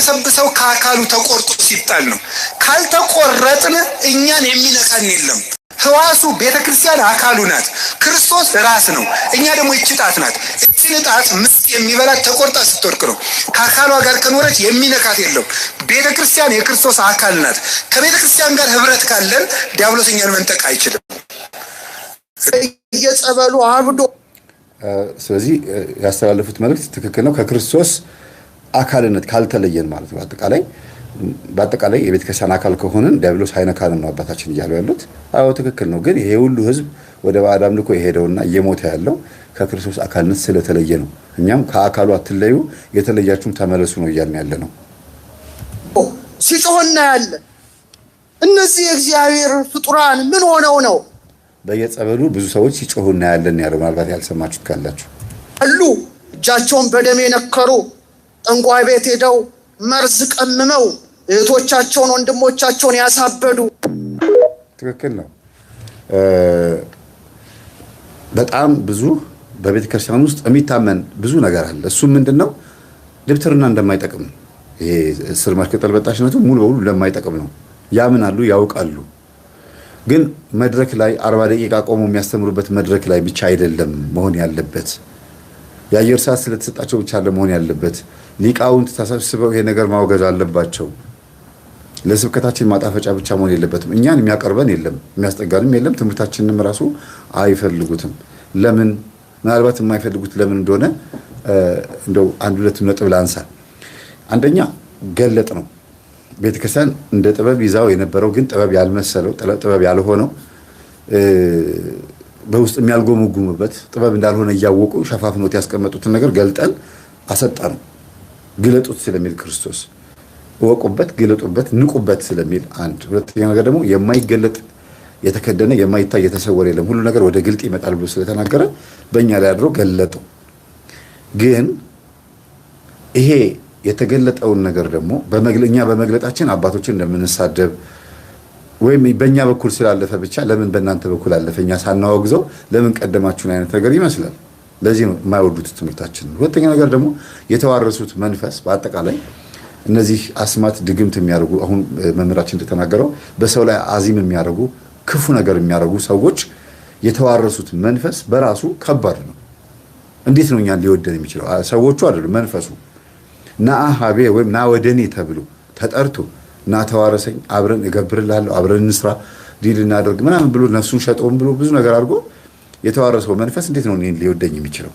የሚበሰብሰው ከአካሉ ተቆርጦ ሲጣል ነው። ካልተቆረጥን እኛን የሚነካን የለም። ህዋሱ ቤተክርስቲያን አካሉ ናት። ክርስቶስ ራስ ነው። እኛ ደግሞ እቺ ጣት ናት። እቺ ጣት ምስጥ የሚበላት ተቆርጣ ስትወርቅ ነው። ከአካሏ ጋር ከኖረች የሚነካት የለም። ቤተክርስቲያን የክርስቶስ አካል ናት። ከቤተክርስቲያን ጋር ህብረት ካለን ዲያብሎስ እኛን መንጠቅ አይችልም። እየጸበሉ አብዶ ስለዚህ ያስተላለፉት መልእክት ትክክል ነው። ከክርስቶስ አካልነት ካልተለየን ማለት ነው። በአጠቃላይ የቤተክርስቲያን አካል ከሆነን ዲያብሎስ አይነካንም ነው አባታችን እያሉ ያሉት። አዎ ትክክል ነው። ግን ይሄ ሁሉ ህዝብ ወደ ባዕድ አምልኮ የሄደውና እየሞተ ያለው ከክርስቶስ አካልነት ስለተለየ ነው። እኛም ከአካሉ አትለዩ፣ የተለያችሁም ተመለሱ ነው እያልን ያለ ነው። ሲጮህና ያለ እነዚህ የእግዚአብሔር ፍጡራን ምን ሆነው ነው? በየጸበሉ ብዙ ሰዎች ሲጮህና ያለን ያለው ምናልባት ያልሰማችሁት ካላችሁ አሉ። እጃቸውን በደም የነከሩ ጠንቋይ ቤት ሄደው መርዝ ቀምመው እህቶቻቸውን ወንድሞቻቸውን ያሳበዱ። ትክክል ነው። በጣም ብዙ በቤተ ክርስቲያን ውስጥ የሚታመን ብዙ ነገር አለ። እሱ ምንድነው? ድብትርና እንደማይጠቅም ነው። ይሄ ስር መርከጠል በጣሽነቱ ሙሉ በሙሉ እንደማይጠቅም ነው ያምናሉ፣ ያውቃሉ። ግን መድረክ ላይ 40 ደቂቃ ቆሞ የሚያስተምሩበት መድረክ ላይ ብቻ አይደለም መሆን ያለበት። የአየር ሰዓት ስለተሰጣቸው ብቻ ለመሆን ያለበት። ሊቃውንት ተሰብስበው ይሄ ነገር ማውገዝ አለባቸው። ለስብከታችን ማጣፈጫ ብቻ መሆን የለበትም። እኛን የሚያቀርበን የለም፣ የሚያስጠጋንም የለም። ትምህርታችንንም ራሱ አይፈልጉትም። ለምን? ምናልባት የማይፈልጉት ለምን እንደሆነ እንደው አንድ ሁለት ነጥብ ላንሳ። አንደኛ ገለጥ ነው። ቤተክርስቲያን እንደ ጥበብ ይዛው የነበረው ግን ጥበብ ያልመሰለው ጥበብ ያልሆነው በውስጥ የሚያልጎመጉሙበት ጥበብ እንዳልሆነ እያወቁ ሸፋፍኖት ያስቀመጡትን ነገር ገልጠን አሰጣነው። ግለጡት ስለሚል ክርስቶስ ወቁበት፣ ግለጡበት፣ ንቁበት ስለሚል አንድ። ሁለተኛ ነገር ደግሞ የማይገለጥ የተከደነ የማይታይ የተሰወረ የለም፣ ሁሉ ነገር ወደ ግልጥ ይመጣል ብሎ ስለተናገረ በእኛ ላይ አድሮ ገለጠው። ግን ይሄ የተገለጠውን ነገር ደግሞ እኛ በመግለጣችን አባቶችን እንደምንሳደብ ወይም በእኛ በኩል ስላለፈ ብቻ ለምን በእናንተ በኩል አለፈ እኛ ሳናወግዘው ለምን ቀደማችሁን አይነት ነገር ይመስላል። ለዚህ ነው የማይወዱት ትምህርታችን። ሁለተኛ ነገር ደግሞ የተዋረሱት መንፈስ በአጠቃላይ እነዚህ አስማት ድግምት የሚያደርጉ አሁን መምህራችን እንደተናገረው በሰው ላይ አዚም የሚያደርጉ ክፉ ነገር የሚያደርጉ ሰዎች የተዋረሱት መንፈስ በራሱ ከባድ ነው። እንዴት ነው እኛን ሊወደን የሚችለው? ሰዎቹ አይደሉም፣ መንፈሱ ና ሀቤ ወይም ና ወደኔ ተብሎ ተጠርቶ ና ተዋረሰኝ፣ አብረን እገብርልሃለሁ፣ አብረን እንስራ፣ ዲል እናደርግ ምናምን ብሎ ነፍሱን ሸጦም ብሎ ብዙ ነገር አድርጎ የተዋረሰው መንፈስ እንዴት ነው እኔን ሊወደኝ የሚችለው?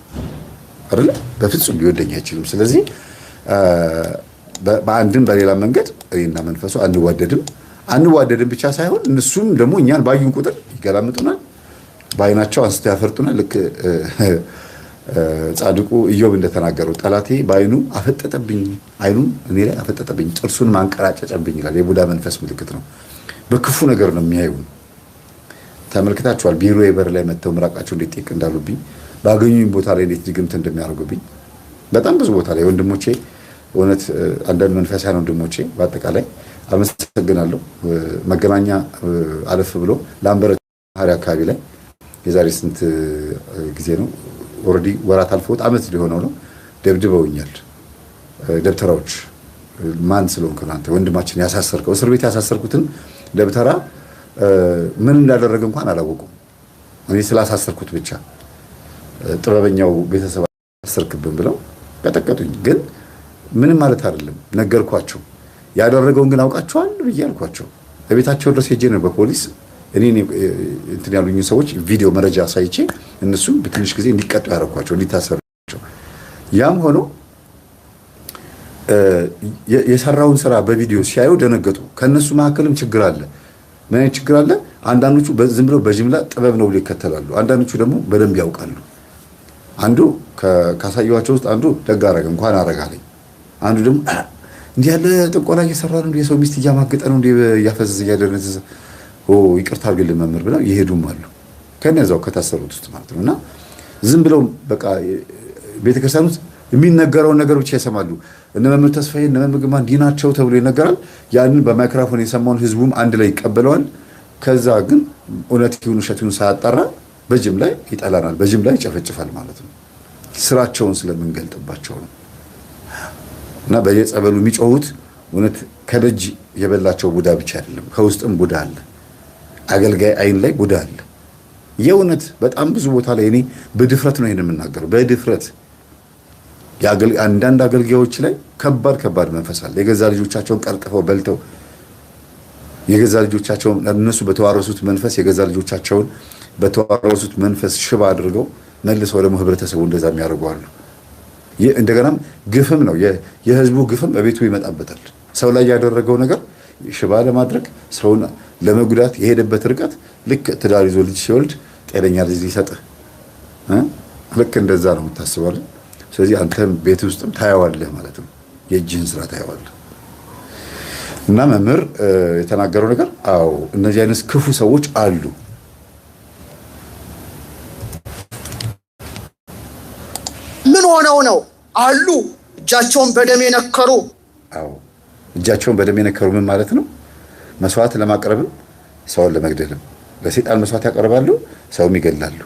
አይደለ? በፍጹም ሊወደኝ አይችልም። ስለዚህ በአንድም በሌላ መንገድ እኔና መንፈሱ አንዋደድም ብቻ ሳይሆን እነሱም ደግሞ እኛን ባዩን ቁጥር ይገላምጡናል፣ በአይናቸው አንስተው ያፈርጡናል። ልክ ጻድቁ ኢዮብ እንደተናገረው ጠላቴ በአይኑ አፈጠጠብኝ፣ አይኑን እኔ ላይ አፈጠጠብኝ፣ ጥርሱን ማንቀራጨጨብኝ ይላል። የቡዳ መንፈስ ምልክት ነው። በክፉ ነገር ነው የሚያዩን። ተመልክታችኋል። ቢሮ የበር ላይ መተው ምራቃቸው እንዴት ጤቅ እንዳሉብኝ፣ ባገኙኝ ቦታ ላይ እንዴት ድግምት እንደሚያደርጉብኝ በጣም ብዙ ቦታ ላይ ወንድሞቼ፣ እውነት አንዳንድ መንፈሳውያን ወንድሞቼ በአጠቃላይ አመሰግናለሁ። መገናኛ አለፍ ብሎ ላምበረት ሀሪ አካባቢ ላይ የዛሬ ስንት ጊዜ ነው ኦሬዲ ወራት አልፎት አመት ሊሆነው ነው ደብድበውኛል። ደብተራዎች ማን ስለሆንክ አንተ ወንድማችን ያሳሰርከው እስር ቤት ያሳሰርኩትን ደብተራ ምን እንዳደረገ እንኳን አላወቁም። እኔ ስላሳሰርኩት ብቻ ጥበበኛው ቤተሰብ አሰርክብን ብለው ቀጠቀጡኝ። ግን ምንም ማለት አይደለም፣ ነገርኳቸው። ያደረገውን ግን አውቃቸዋል ብዬ አልኳቸው። በቤታቸው ድረስ ሄጄ ነው በፖሊስ እኔ እንትን ያሉኝ ሰዎች ቪዲዮ መረጃ ሳይቼ እነሱ በትንሽ ጊዜ እንዲቀጡ ያደረኳቸው፣ እንዲታሰሩቸው። ያም ሆኖ የሰራውን ስራ በቪዲዮ ሲያዩ ደነገጡ። ከነሱ መካከልም ችግር አለ። ምን አይነት ችግር አለ? አንዳንዶቹ ዝም ብለው በጅምላ ጥበብ ነው ብለው ይከተላሉ። አንዳንዶቹ ደግሞ በደንብ ያውቃሉ። አንዱ ካሳየኋቸው ውስጥ አንዱ ደግ አደረገ እንኳን አረጋለኝ። አንዱ ደግሞ እንዲህ ያለ ጥንቆላ እየሰራ ነው፣ የሰው ሚስት እያማገጠ ነው፣ እያፈዘዘ እያደረዘ ይቅርታ አድርግልን መምህር ብለው ይሄዱም አሉ። ከነዛው ከታሰሩት ውስጥ ማለት ነውና ዝም ብለው በቃ ቤተክርስቲያን ውስጥ የሚነገረውን ነገር ብቻ ይሰማሉ። እነ መምህር ተስፋዬ እነ መምህር ግርማ እንዲህ ናቸው ተብሎ ይነገራል። ያንን በማይክሮፎን የሰማውን ህዝቡም አንድ ላይ ይቀበለዋል። ከዛ ግን እውነት ይሁን ውሸት ይሁን ሳያጣራ በጅምላ ይጠላናል፣ በጅምላ ይጨፈጭፋል ማለት ነው። ስራቸውን ስለምንገልጥባቸው ነው። እና በየጸበሉ የሚጮሁት እውነት ከደጅ የበላቸው ቡዳ ብቻ አይደለም፣ ከውስጥም ቡዳ አለ። አገልጋይ አይን ላይ ቡዳ አለ። የእውነት በጣም ብዙ ቦታ ላይ እኔ በድፍረት ነው ይሄን የምናገረው። በድፍረት አንዳንድ አገልጋዮች ላይ ከባድ መንፈስ አለ። የገዛ ልጆቻቸውን ቀርጥፈው በልተው የገዛ ልጆቻቸውን እነሱ በተዋረሱት መንፈስ የገዛ ልጆቻቸውን በተዋረሱት መንፈስ ሽባ አድርገው መልሰው ደግሞ ህብረተሰቡ እንደዛ የሚያደርጉ አሉ። እንደገናም ግፍም ነው የህዝቡ ግፍም በቤቱ ይመጣበታል። ሰው ላይ ያደረገው ነገር ሽባ ለማድረግ ሰውን ለመጉዳት የሄደበት ርቀት ልክ ትዳር ይዞ ልጅ ሲወልድ ጤነኛ ልጅ ሊሰጥህ ልክ እንደዛ ነው የምታስበው። ስለዚህ አንተም ቤት ውስጥም ታያዋለህ ማለት ነው። የእጅህን ስራ ታያዋለህ። እና መምህር የተናገረው ነገር አዎ እነዚህ አይነት ክፉ ሰዎች አሉ። ምን ሆነው ነው አሉ? እጃቸውን በደም የነከሩ። አዎ እጃቸውን በደም የነከሩ ምን ማለት ነው? መስዋዕት ለማቅረብም ሰውን ለመግደልም ለሰይጣን መስዋዕት ያቀርባሉ፣ ሰውም ይገላሉ።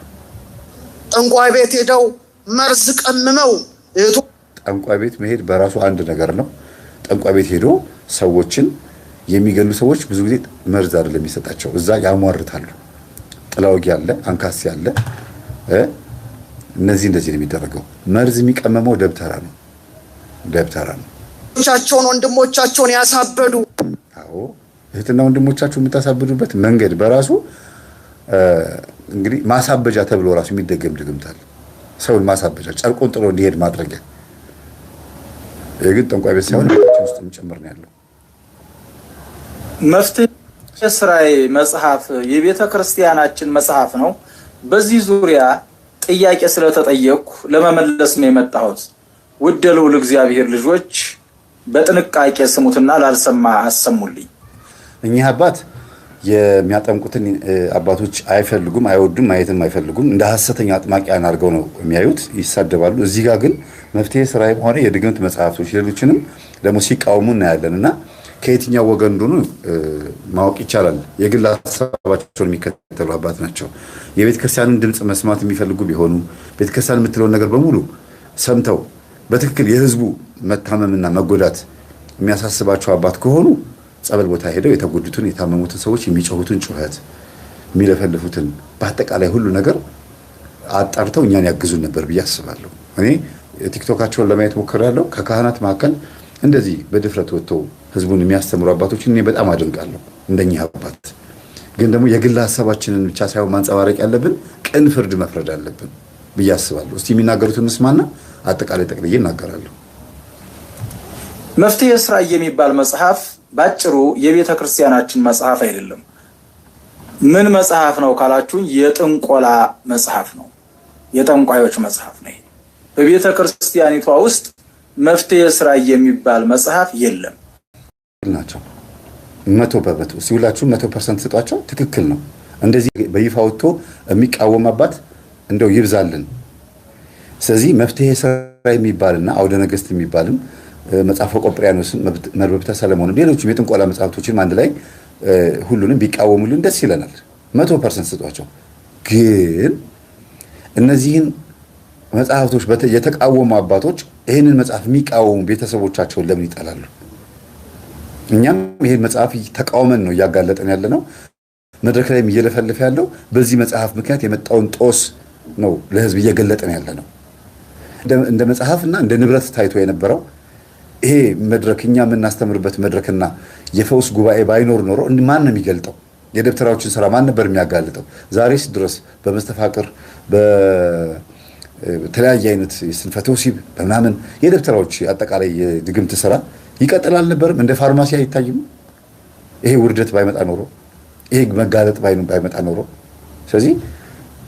ጠንቋይ ቤት ሄደው መርዝ ቀምመው ጠንቋይ ቤት መሄድ በራሱ አንድ ነገር ነው። ጠንቋይ ቤት ሄዶ ሰዎችን የሚገሉ ሰዎች ብዙ ጊዜ መርዝ አይደለም የሚሰጣቸው፣ እዛ ያሟርታሉ። ጥላውጊ ያለ አንካስ ያለ እንደዚህ ነው የሚደረገው። መርዝ የሚቀመመው ደብተራ ነው። ወንድሞቻቸውን ያሳበዱ። አዎ እህትና ወንድሞቻችሁ የምታሳብዱበት መንገድ በራሱ እንግዲህ ማሳበጃ ተብሎ ራሱ የሚደገም ድግምታል። ሰውን ማሳበጃ ጨርቁን ጥሎ እንዲሄድ ማድረጊያ። የግድ ጠንቋይ ቤት ሳይሆን ቤታችን ውስጥም ጭምር ነው ያለው። መፍትሔ ሥራዬ መጽሐፍ የቤተ ክርስቲያናችን መጽሐፍ ነው። በዚህ ዙሪያ ጥያቄ ስለተጠየቅኩ ለመመለስ ነው የመጣሁት። ውድ ልዑል እግዚአብሔር ልጆች በጥንቃቄ ስሙትና ላልሰማ አሰሙልኝ። እኚህ አባት የሚያጠምቁትን አባቶች አይፈልጉም፣ አይወዱም፣ ማየትም አይፈልጉም። እንደ ሐሰተኛ አጥማቂያን አድርገው ነው የሚያዩት፣ ይሳደባሉ። እዚህ ጋር ግን መፍትሔ ሥራዬም ሆነ የድግምት መጽሐፍቶች ሌሎችንም ደግሞ ሲቃወሙ እናያለን እና ከየትኛው ወገን እንደሆኑ ማወቅ ይቻላል። የግል ሀሳባቸውን የሚከተሉ አባት ናቸው። የቤተ ክርስቲያንን ድምፅ መስማት የሚፈልጉ ቢሆኑ ቤተ ክርስቲያን የምትለውን ነገር በሙሉ ሰምተው በትክክል የህዝቡ መታመምና መጎዳት የሚያሳስባቸው አባት ከሆኑ ጸበል ቦታ ሄደው የተጎዱትን የታመሙትን ሰዎች የሚጮሁትን ጩኸት የሚለፈልፉትን በአጠቃላይ ሁሉ ነገር አጣርተው እኛን ያግዙን ነበር ብዬ አስባለሁ። እኔ ቲክቶካቸውን ለማየት ሞክሬያለሁ። ከካህናት መካከል እንደዚህ በድፍረት ወጥተው ህዝቡን የሚያስተምሩ አባቶችን እኔ በጣም አደንቃለሁ። እንደኛ አባት ግን ደግሞ የግል ሀሳባችንን ብቻ ሳይሆን ማንጸባረቅ ያለብን ቅን ፍርድ መፍረድ አለብን ብዬ አስባለሁ። እስቲ የሚናገሩትን እንስማና አጠቃላይ ጠቅልዬ እናገራለሁ። መፍትሔ ሥራዬ የሚባል መጽሐፍ ባጭሩ የቤተ ክርስቲያናችን መጽሐፍ አይደለም። ምን መጽሐፍ ነው ካላችሁኝ፣ የጥንቆላ መጽሐፍ ነው። የጠንቋዮች መጽሐፍ ነው። በቤተ ክርስቲያኒቷ ውስጥ መፍትሔ ሥራዬ የሚባል መጽሐፍ የለም ናቸው። 100% ሲውላችሁ 100% ስጧቸው። ትክክል ነው። እንደዚህ በይፋ ወጥቶ የሚቃወም አባት እንደው ይብዛልን። ስለዚህ መፍትሔ ሥራዬ የሚባልና አውደ ነገሥት የሚባልም መጽሐፈ ቆጵርያኖስን መርበብተ ሰለሞንም ሌሎችም የጥንቆላ መጽሐፍቶችንም አንድ ላይ ሁሉንም ቢቃወሙልን ደስ ይለናል። 100% ስጧቸው። ግን እነዚህን መጽሐፍቶች የተቃወሙ አባቶች ይህንን መጽሐፍ የሚቃወሙ ቤተሰቦቻቸውን ለምን ይጠላሉ? እኛም ይሄን መጽሐፍ ተቃውመን ነው እያጋለጠን ያለ ነው። መድረክ ላይም እየለፈለፈ ያለው በዚህ መጽሐፍ ምክንያት የመጣውን ጦስ ነው ለህዝብ እየገለጠን ያለ ነው። እንደ መጽሐፍና እንደ ንብረት ታይቶ የነበረው ይሄ መድረክ እኛ የምናስተምርበት መድረክና የፈውስ ጉባኤ ባይኖር ኖሮ ማን ነው የሚገልጠው? የደብተራዎችን ስራ ማን ነበር የሚያጋልጠው? ዛሬስ ድረስ በመስተፋቅር በተለያየ አይነት የስንፈተ ወሲብ በምናምን የደብተራዎች አጠቃላይ የድግምት ስራ ይቀጥል አልነበርም? እንደ ፋርማሲ አይታይም? ይሄ ውርደት ባይመጣ ኖሮ፣ ይሄ መጋለጥ ባይመጣ ኖሮ። ስለዚህ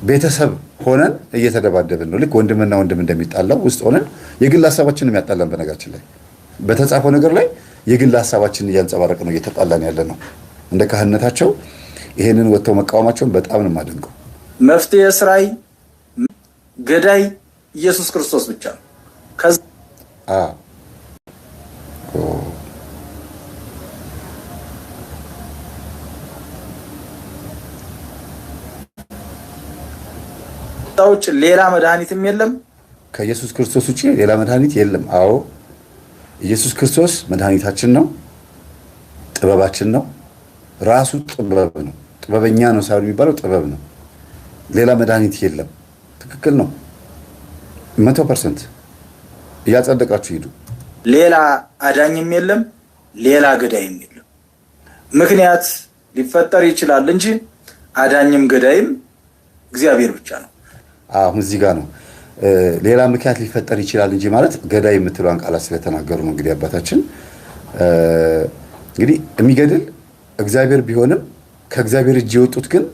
ቤተሰብ ሆነን እየተደባደብን ነው። ልክ ወንድምና ወንድም እንደሚጣላው ውስጥ ሆነን የግል ሀሳባችንን የሚያጣላን በነገራችን ላይ በተጻፈው ነገር ላይ የግል ሀሳባችንን እያንጸባረቅ ነው እየተጣላን ያለ ነው። እንደ ካህንነታቸው ይሄንን ወጥተው መቃወማቸውን በጣም ነው የማደንቀው። መፍትሔ ሥራዬ ገዳይ ኢየሱስ ክርስቶስ ብቻ ነው። ውጭ ሌላ መድኃኒትም የለም። ከኢየሱስ ክርስቶስ ውጭ ሌላ መድኃኒት የለም። አዎ ኢየሱስ ክርስቶስ መድኃኒታችን ነው፣ ጥበባችን ነው፣ ራሱ ጥበብ ነው። ጥበበኛ ነው ሳይሆን የሚባለው ጥበብ ነው። ሌላ መድኃኒት የለም። ትክክል ነው። 100% እያጸደቃችሁ ሂዱ። ሌላ አዳኝም የለም፣ ሌላ ገዳይም የለም። ምክንያት ሊፈጠር ይችላል እንጂ አዳኝም ገዳይም እግዚአብሔር ብቻ ነው። አሁን እዚህ ጋር ነው ሌላ ምክንያት ሊፈጠር ይችላል እንጂ ማለት ገዳይ የምትለውን ቃላት ስለተናገሩ ነው። እንግዲህ አባታችን እንግዲህ የሚገድል እግዚአብሔር ቢሆንም ከእግዚአብሔር እጅ የወጡት ግን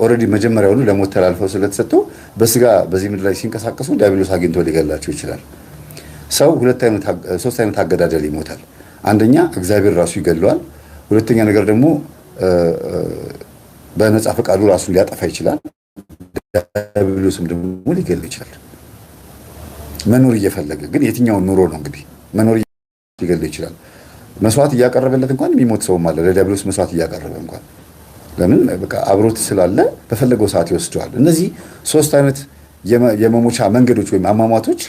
ኦልሬዲ መጀመሪያውኑ ለሞት ተላልፈው ስለተሰጡ በስጋ በዚህ ምድር ላይ ሲንቀሳቀሱ ዲያብሎስ አግኝቶ ሊገላቸው ይችላል። ሰው ሶስት አይነት አገዳደል ይሞታል። አንደኛ እግዚአብሔር ራሱ ይገለዋል። ሁለተኛ ነገር ደግሞ በነፃ ፈቃዱ ራሱን ሊያጠፋ ይችላል። ዲያብሎስም ደግሞ ሊገል ይችላል። መኖር እየፈለገ ግን የትኛውን ኑሮ ነው እንግዲህ መኖር ሊገል ይችላል። መስዋዕት እያቀረበለት እንኳን የሚሞት ሰውም አለ። ለዲያብሎስ መስዋዕት እያቀረበ እንኳን ለምን በቃ አብሮት ስላለ በፈለገው ሰዓት ይወስደዋል። እነዚህ ሶስት አይነት የመሞቻ መንገዶች ወይም አሟሟቶች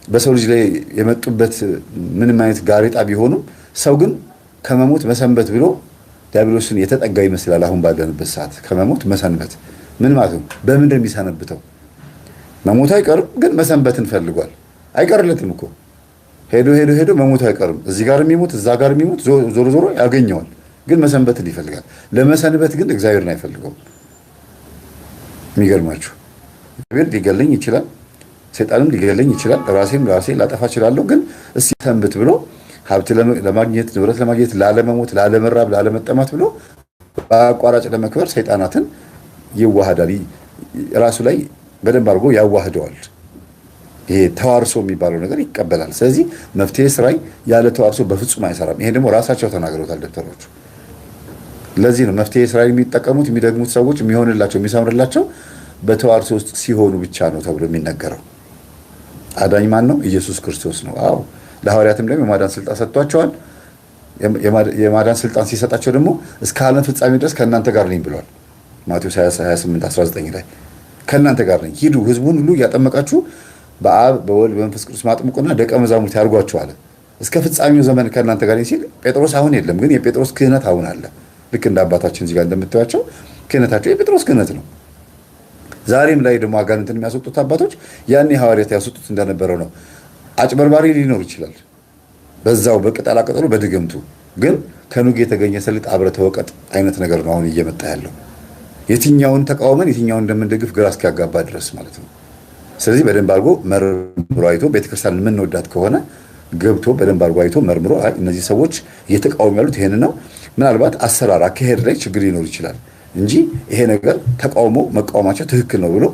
በሰው ልጅ ላይ የመጡበት ምንም አይነት ጋሬጣ ቢሆኑም ሰው ግን ከመሞት መሰንበት ብሎ ዲያብሎስን የተጠጋ ይመስላል። አሁን ባለንበት ሰዓት ከመሞት መሰንበት ምን ማለት ነው? በምን እንደሚሰነብተው መሞቱ አይቀርም፣ ግን መሰንበትን ፈልጓል። አይቀርለትም እኮ ሄዶ መሞቱ አይቀርም። እዚህ ጋር የሚሞት እዛ ጋር የሚሞት ዞሮ ያገኘዋል፣ ግን መሰንበትን ይፈልጋል። ለመሰንበት ግን እግዚአብሔርን አይፈልገውም። የሚገርማችሁ እግዚአብሔር ሊገለኝ ይችላል፣ ሰይጣንም ሊገለኝ ይችላል፣ ራሴን ላጠፋ እችላለሁ፣ ግን እስቲ ሰንብት ብሎ ሀብት ለማግኘት ንብረት ለማግኘት ላለመሞት፣ ላለመራብ፣ ላለመጠማት ብሎ በአቋራጭ ለመክበር ሰይጣናትን ይዋሃዳል። ራሱ ላይ በደንብ አድርጎ ያዋህደዋል። ይሄ ተዋርሶ የሚባለው ነገር ይቀበላል። ስለዚህ መፍትሄ ስራይ ያለ ተዋርሶ በፍጹም አይሰራም። ይሄ ደግሞ ራሳቸው ተናግረውታል ደብተሮቹ። ለዚህ ነው መፍትሄ ስራይ የሚጠቀሙት የሚደግሙት ሰዎች የሚሆንላቸው የሚሰምርላቸው በተዋርሶ ውስጥ ሲሆኑ ብቻ ነው ተብሎ የሚነገረው። አዳኝ ማን ነው? ኢየሱስ ክርስቶስ ነው። አዎ ለሐዋርያትም ደግሞ የማዳን ስልጣን ሰጥቷቸዋል። የማዳን ስልጣን ሲሰጣቸው ደግሞ እስከ ዓለም ፍጻሜ ድረስ ከእናንተ ጋር ነኝ ብሏል። ማቴዎስ 28:19 ላይ ከእናንተ ጋር ነኝ፣ ሂዱ ህዝቡን ሁሉ እያጠመቃችሁ በአብ በወልድ በመንፈስ ቅዱስ ማጥምቁና ደቀ መዛሙርት ያድርጓቸው አለ። እስከ ፍጻሜው ዘመን ከእናንተ ጋር ነኝ ሲል ጴጥሮስ አሁን የለም፣ ግን የጴጥሮስ ክህነት አሁን አለ። ልክ እንደ አባታችን እዚህ ጋር እንደምታዩቸው ክህነታቸው የጴጥሮስ ክህነት ነው። ዛሬም ላይ ደግሞ አጋንንትን የሚያስወጡት አባቶች ያኔ ሐዋርያት ያስወጡት እንደነበረው ነው። አጭበርባሪ ሊኖር ይችላል በዛው በቅጠላ ቅጠሉ በድግምቱ፣ ግን ከኑግ የተገኘ ሰሊጥ አብረህ ተወቀጥ አይነት ነገር ነው አሁን እየመጣ ያለው። የትኛውን ተቃውመን የትኛውን እንደምንደግፍ ግራ እስኪያጋባ ድረስ ማለት ነው። ስለዚህ በደንብ አድርጎ መርምሮ አይቶ ቤተክርስቲያን የምንወዳት ከሆነ ገብቶ በደንብ አድርጎ አይቶ መርምሮ እነዚህ ሰዎች እየተቃወሙ ያሉት ይሄን ነው፣ ምናልባት አሰራር አካሄድ ላይ ችግር ሊኖር ይችላል እንጂ ይሄ ነገር ተቃውሞ መቃወማቸው ትክክል ነው ብሎ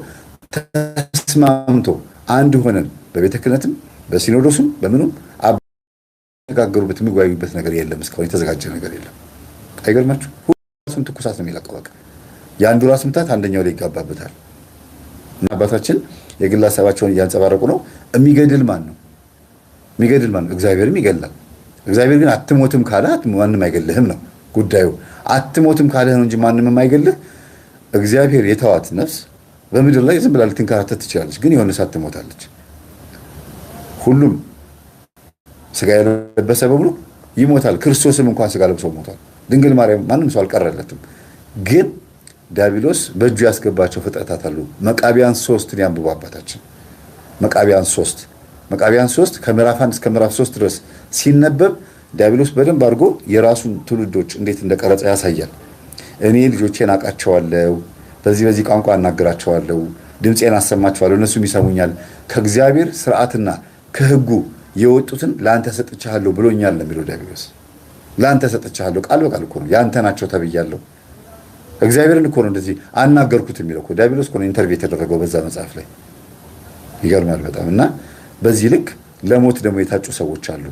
ተስማምቶ አንድ ሆነን በቤተ ክህነትም በሲኖዶሱም በምኑም አነጋገሩበት የሚወያዩበት ነገር የለም። እስካሁን የተዘጋጀ ነገር የለም። አይገርማችሁ? ሁሉም ትኩሳት ነው የሚለቀው። በቃ የአንዱ ራስ ምታት አንደኛው ላይ ይጋባበታል። እና አባታችን የግል ሀሳባቸውን እያንጸባረቁ ነው። የሚገድል ማን ነው? የሚገድል ማን ነው? እግዚአብሔርም ይገድላል። እግዚአብሔር ግን አትሞትም ካለ ማንም አይገልህም ነው ጉዳዩ። አትሞትም ካለህ ነው እንጂ ማንም የማይገልህ። እግዚአብሔር የተዋት ነፍስ በምድር ላይ ዝም ብላ ልትንከራተት ትችላለች፣ ግን የሆነ ሰዓት ትሞታለች። ሁሉም ስጋ የለበሰ በሙሉ ይሞታል። ክርስቶስም እንኳን ስጋ ለብሶ ሞቷል። ድንግል ማርያም ማንም ሰው አልቀረለትም። ግን ዲያብሎስ በእጁ ያስገባቸው ፍጥረታት አሉ። መቃቢያን 3ን ያንብቡ አባታችን። መቃቢያን 3 ከምዕራፍ 1 እስከ ምዕራፍ 3 ድረስ ሲነበብ ዲያብሎስ በደንብ አድርጎ የራሱን ትውልዶች እንዴት እንደቀረጸ ያሳያል። እኔ ልጆቼን አውቃቸዋለሁ፣ በዚህ ቋንቋ አናግራቸዋለሁ፣ ድምፄን አሰማቸዋለሁ፣ እነሱም ይሰሙኛል፣ ከእግዚአብሔር ስርዓትና ከሕጉ የወጡትን ለአንተ ሰጥቻለሁ ብሎኛል ነው የሚለው ዲያብሎስ። ለአንተ ሰጥቻለሁ ቃል በቃል እኮ ነው። ያንተ ናቸው ተብያለሁ። እግዚአብሔርን እኮ ነው እንደዚህ አናገርኩት የሚለው እኮ ዲያብሎስ እኮ ነው ኢንተርቪው የተደረገው በዛ መጽሐፍ ላይ። ይገርማል በጣም። እና በዚህ ልክ ለሞት ደግሞ የታጩ ሰዎች አሉ።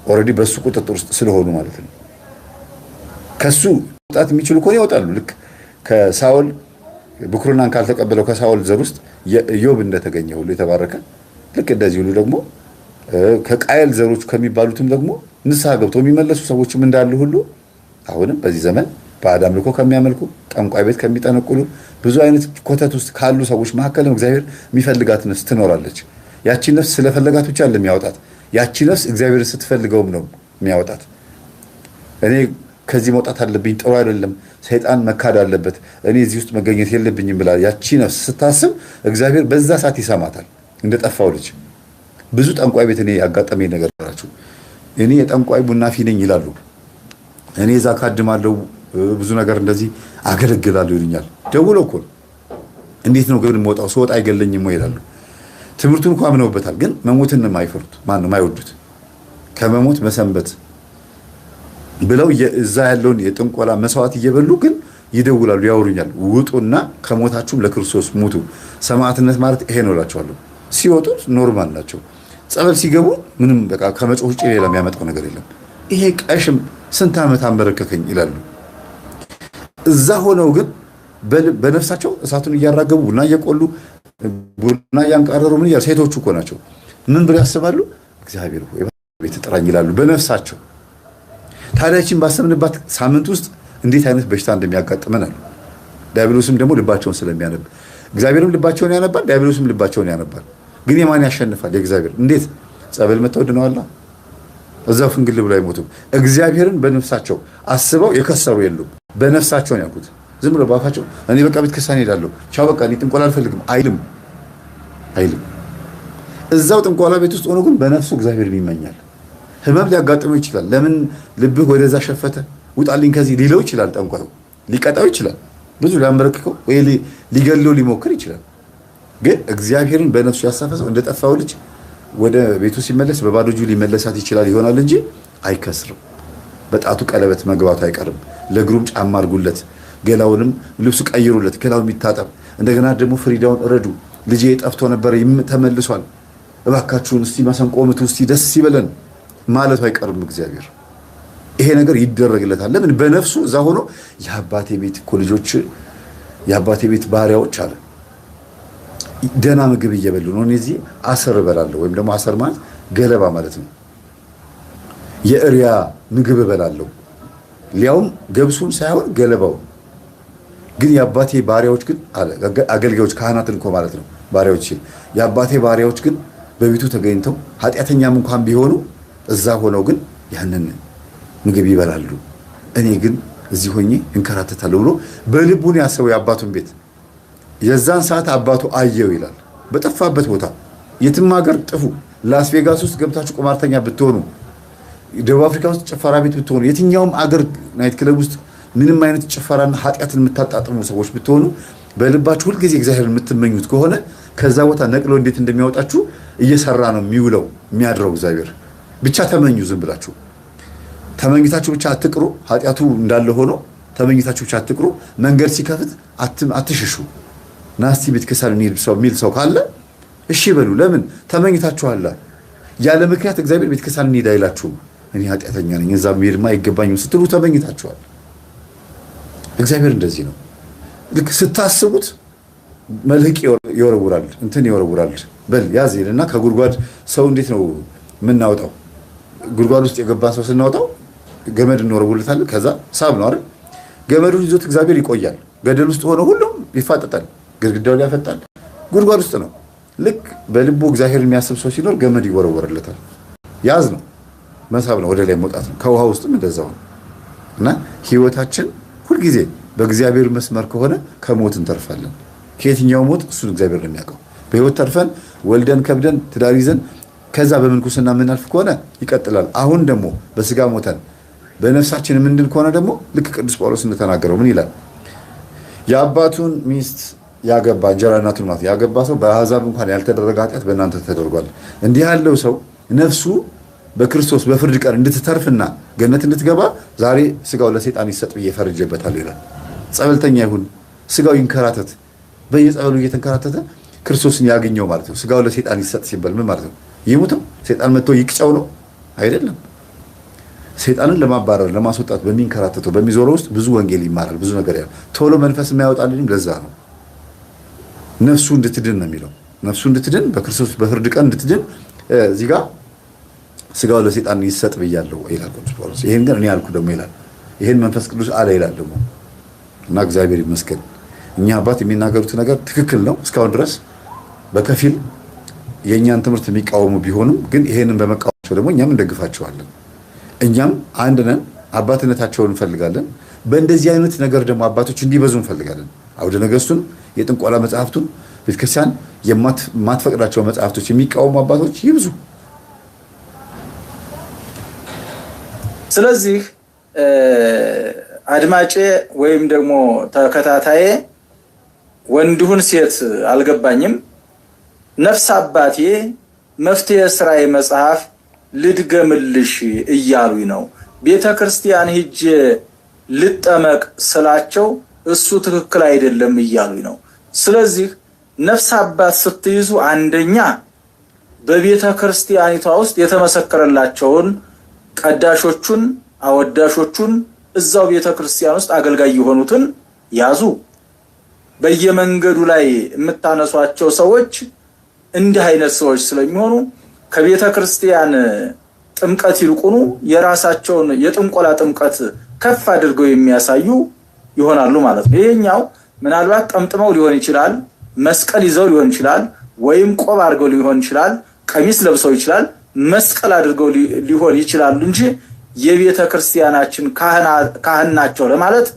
ኦልሬዲ በሱ ቁጥጥር ውስጥ ስለሆኑ ማለት ነው። ከሱ መውጣት የሚችሉ ከሆነ ይወጣሉ። ልክ ከሳኦል ብኩርናን ካልተቀበለው ከሳኦል ዘር ውስጥ ኢዮብ እንደተገኘ ሁሉ የተባረከ ልክ እንደዚህ ሁሉ ደግሞ ከቃየል ዘሮች ከሚባሉትም ደግሞ ንስሐ ገብተው የሚመለሱ ሰዎችም እንዳሉ ሁሉ አሁንም በዚህ ዘመን ባዕድ አምልኮ ከሚያመልኩ ጠንቋይ ቤት ከሚጠነቁሉ ብዙ አይነት ኮተት ውስጥ ካሉ ሰዎች መካከልም እግዚአብሔር የሚፈልጋት ነፍስ ትኖራለች። ያቺን ነፍስ ስለፈለጋት ብቻ ለሚያወጣት ያቺ ነፍስ እግዚአብሔር ስትፈልገውም ነው የሚያወጣት። እኔ ከዚህ መውጣት አለብኝ፣ ጥሩ አይደለም፣ ሰይጣን መካድ አለበት፣ እኔ እዚህ ውስጥ መገኘት የለብኝም ብላ ያቺ ነፍስ ስታስብ እግዚአብሔር በዛ ሰዓት ይሰማታል። እንደጠፋው ልጅ ብዙ ጠንቋይ ቤት እኔ ያጋጠመኝ ነገር አላችሁ። እኔ የጠንቋይ ቡና ፊ ነኝ ይላሉ። እኔ እዛ ካድማለሁ፣ ብዙ ነገር እንደዚህ አገለግላለሁ ይሉኛል። ደውለው እኮ እንዴት ነው ግን የምወጣው? ስወጣ አይገለኝም ወይ ይላሉ። ትምህርቱን እንኳን አምነውበታል፣ ግን መሞትን ነው የማይፈሩት። ማን ነው የማይወዱት? ከመሞት መሰንበት ብለው እዛ ያለውን የጥንቆላ መስዋዕት እየበሉ ግን ይደውላሉ፣ ያወሩኛል። ውጡና ከሞታችሁም ለክርስቶስ ሙቱ። ሰማዕትነት ማለት ይሄ ነው እላቸዋለሁ። ሲወጡ ኖርማል ናቸው። ጸበል ሲገቡ ምንም በቃ ከመጮህ ውጭ ሌላ የሚያመጣው ነገር የለም። ይሄ ቀሽም ስንት ዓመት አንበረከከኝ ይላሉ። እዛ ሆነው ግን በነፍሳቸው እሳቱን እያራገቡ ቡና እየቆሉ ቡና እያንቃረሩ ምን እያሉ ሴቶቹ እኮ ናቸው። ምን ብለው ያስባሉ? እግዚአብሔር ሆይ ቤት ጥራኝ ይላሉ በነፍሳቸው። ታዲያችን ባሰብንባት ሳምንት ውስጥ እንዴት አይነት በሽታ እንደሚያጋጥመን አለ። ዲያብሎስም ደግሞ ልባቸውን ስለሚያነብ እግዚአብሔርም ልባቸውን ያነባል፣ ዲያብሎስም ልባቸውን ያነባል። ግን የማን ያሸንፋል? የእግዚአብሔር። እንዴት? ጸበል መተው ድነዋላ። እዛው ፍንግል ብለው አይሞቱም። እግዚአብሔርን በነፍሳቸው አስበው የከሰሩ የሉም። በነፍሳቸው ነው ያልኩት። ዝም ብለው ባፋቸው እኔ በቃ ቤተ ክርስቲያን ሄዳለሁ፣ ቻው በቃ እኔ ጥንቆላ አልፈልግም አይልም። እዛው ጥንቆላ ቤት ውስጥ ሆኖ ግን በነፍሱ እግዚአብሔርን ይመኛል። ህመም ሊያጋጥመው ይችላል። ለምን ልብህ ወደዛ ሸፈተ? ውጣልኝ ከዚህ ሊለው ይችላል። ጠንቋዩ ሊቀጣው ይችላል። ብዙ ሊያንበረክከው ወይ ሊገለው ሊሞክር ይችላል። ግን እግዚአብሔርን በነፍሱ ያሳፈ ሰው እንደጠፋው ልጅ ወደ ቤቱ ሲመለስ በባዶ እጁ ሊመለሳት ይችላል ይሆናል እንጂ አይከስርም። በጣቱ ቀለበት መግባቱ አይቀርም። ለእግሩም ጫማ አድርጉለት፣ ገላውንም ልብሱ ቀይሩለት፣ ገላው የሚታጠብ እንደገና ደግሞ ፍሪዳውን እረዱ። ልጄ ጠፍቶ ነበር ተመልሷል፣ እባካችሁን እስቲ መሰንቆ ምቱ፣ እስቲ ደስ ይበለን ማለቱ አይቀርም። እግዚአብሔር ይሄ ነገር ይደረግለታል። ለምን? በነፍሱ እዛ ሆኖ የአባቴ ቤት እኮ ልጆች የአባቴ ቤት ባሪያዎች አለ ደህና ምግብ እየበሉ ነው። እዚህ አሰር እበላለሁ፣ ወይም ደግሞ አሰር ማለት ገለባ ማለት ነው። የእሪያ ምግብ እበላለሁ፣ ሊያውም ገብሱን ሳይሆን ገለባው። ግን የአባቴ ባሪያዎች ግን አለ አገልጋዮች፣ ካህናትን እኮ ማለት ነው ባሪያዎች ሲል። የአባቴ ባሪያዎች ግን በቤቱ ተገኝተው ኃጢአተኛም እንኳን ቢሆኑ እዛ ሆነው ግን ያንን ምግብ ይበላሉ። እኔ ግን እዚህ ሆኜ እንከራተታለሁ ብሎ በልቡን ያሰበው የአባቱን ቤት። የዛን ሰዓት አባቱ አየው ይላል። በጠፋበት ቦታ የትም ሀገር ጥፉ፣ ላስ ቬጋስ ውስጥ ገብታችሁ ቁማርተኛ ብትሆኑ፣ ደቡብ አፍሪካ ውስጥ ጭፈራ ቤት ብትሆኑ፣ የትኛውም አገር ናይት ክለብ ውስጥ ምንም አይነት ጭፈራና ኃጢአትን የምታጣጥሙ ሰዎች ብትሆኑ፣ በልባችሁ ሁልጊዜ እግዚአብሔርን የምትመኙት ከሆነ ከዛ ቦታ ነቅሎ እንዴት እንደሚያወጣችሁ እየሰራ ነው የሚውለው የሚያድረው እግዚአብሔር። ብቻ ተመኙ፣ ዝም ብላችሁ ተመኝታችሁ ብቻ አትቅሩ። ኃጢአቱ እንዳለ ሆኖ ተመኝታችሁ ብቻ አትቅሩ። መንገድ ሲከፍት አትሽሹ። ናስቲ ቤተክርስቲያን እንሂድ የሚል ሰው ካለ እሺ በሉ። ለምን? ተመኝታችኋል። ያለ ምክንያት እግዚአብሔር ቤተክርስቲያን እንሂድ አይላችሁም። እኔ ኃጢአተኛ ነኝ እዛ መሄድማ አይገባኝም ስትሉ ተመኝታችኋል። እግዚአብሔር እንደዚህ ነው። ልክ ስታስቡት መልህቅ ይወረውራል፣ እንትን ይወረውራል። በል ያዝ ይልና ከጉድጓድ ሰው እንዴት ነው የምናወጣው? ጉድጓድ ውስጥ የገባ ሰው ስናወጣው ገመድ እንወረውርለታለን። ከዛ ሳብ ነው አይደል? ገመዱን ይዞት እግዚአብሔር ይቆያል። ገደል ውስጥ ሆኖ ሁሉም ይፋጠጣል፣ ግድግዳው ያፈጣል። ጉድጓድ ውስጥ ነው። ልክ በልቡ እግዚአብሔር የሚያስብ ሰው ሲኖር ገመድ ይወረወርለታል። ያዝ ነው፣ መሳብ ነው፣ ወደ ላይ መውጣት ነው። ከውሃ ውስጥም እንደዛው ነው። እና ህይወታችን ሁልጊዜ በእግዚአብሔር መስመር ከሆነ ከሞት እንተርፋለን። ከየትኛው ሞት እሱን እግዚአብሔር ነው የሚያውቀው። በህይወት ተርፈን ወልደን ከብደን ትዳር ይዘን ከዛ በምንኩስና የምናልፍ ከሆነ ይቀጥላል። አሁን ደግሞ በስጋ ሞተን በነፍሳችን የምንድን ከሆነ ደግሞ ልክ ቅዱስ ጳውሎስ እንደተናገረው ምን ይላል? የአባቱን ሚስት ያገባ እንጀራ እናቱን ማለት ያገባ ሰው በአሕዛብ እንኳን ያልተደረገ ኃጢአት በእናንተ ተደርጓል። እንዲህ ያለው ሰው ነፍሱ በክርስቶስ በፍርድ ቀን እንድትተርፍና ገነት እንድትገባ ዛሬ ስጋው ለሰይጣን ይሰጥ ብዬ ፈርጄበታለሁ ይላል። ጸበልተኛ ይሁን፣ ስጋው ይንከራተት፣ በየጸበሉ እየተንከራተተ ክርስቶስን ያገኘው ማለት ነው። ስጋው ለሰይጣን ይሰጥ ሲባል ምን ማለት ነው? ይሙትም ሰይጣን መጥቶ ይቅጨው ነው አይደለም። ሰይጣንን ለማባረር ለማስወጣት በሚንከራተተው በሚዞረው ውስጥ ብዙ ወንጌል ይማራል፣ ብዙ ነገር ያለ ቶሎ መንፈስ የማያወጣልንም ለዛ ነው። ነፍሱ እንድትድን ነው የሚለው። ነፍሱ እንድትድን በክርስቶስ በፍርድ ቀን እንድትድን እዚህ ጋር ስጋው ለሰይጣን ይሰጥ ብያለሁ ይላል ቅዱስ ጳውሎስ። ይሄን ግን እኔ ያልኩ ደግሞ ይላል። ይሄን መንፈስ ቅዱስ አለ ይላል ደግሞ እና እግዚአብሔር ይመስገን እኛ አባት የሚናገሩት ነገር ትክክል ነው። እስካሁን ድረስ በከፊል የእኛን ትምህርት የሚቃወሙ ቢሆኑም ግን ይሄንን በመቃወም ደግሞ እኛም እንደግፋቸዋለን። እኛም አንድ ነን፣ አባትነታቸውን እንፈልጋለን። በእንደዚህ አይነት ነገር ደግሞ አባቶች እንዲበዙ እንፈልጋለን። አውደ ነገሥቱን፣ የጥንቆላ መጽሐፍቱን ቤተክርስቲያን የማትፈቅዳቸው መጽሐፍቶች የሚቃወሙ አባቶች ይብዙ። ስለዚህ አድማጬ ወይም ደግሞ ተከታታዬ ወንድሁን ሴት አልገባኝም፣ ነፍስ አባቴ መፍትሔ ሥራዬ መጽሐፍ ልድገምልሽ እያሉኝ ነው። ቤተ ክርስቲያን ሂጄ ልጠመቅ ስላቸው እሱ ትክክል አይደለም እያሉኝ ነው። ስለዚህ ነፍስ አባት ስትይዙ አንደኛ በቤተ ክርስቲያኒቷ ውስጥ የተመሰከረላቸውን ቀዳሾቹን፣ አወዳሾቹን እዛው ቤተ ክርስቲያን ውስጥ አገልጋይ የሆኑትን ያዙ። በየመንገዱ ላይ የምታነሷቸው ሰዎች እንዲህ አይነት ሰዎች ስለሚሆኑ ከቤተ ክርስቲያን ጥምቀት ይልቁኑ የራሳቸውን የጥንቆላ ጥምቀት ከፍ አድርገው የሚያሳዩ ይሆናሉ ማለት ነው። ይሄኛው ምናልባት ጠምጥመው ሊሆን ይችላል፣ መስቀል ይዘው ሊሆን ይችላል፣ ወይም ቆብ አድርገው ሊሆን ይችላል፣ ቀሚስ ለብሰው ይችላል፣ መስቀል አድርገው ሊሆን ይችላል እንጂ የቤተ ክርስቲያናችን ካህን ናቸው ለማለት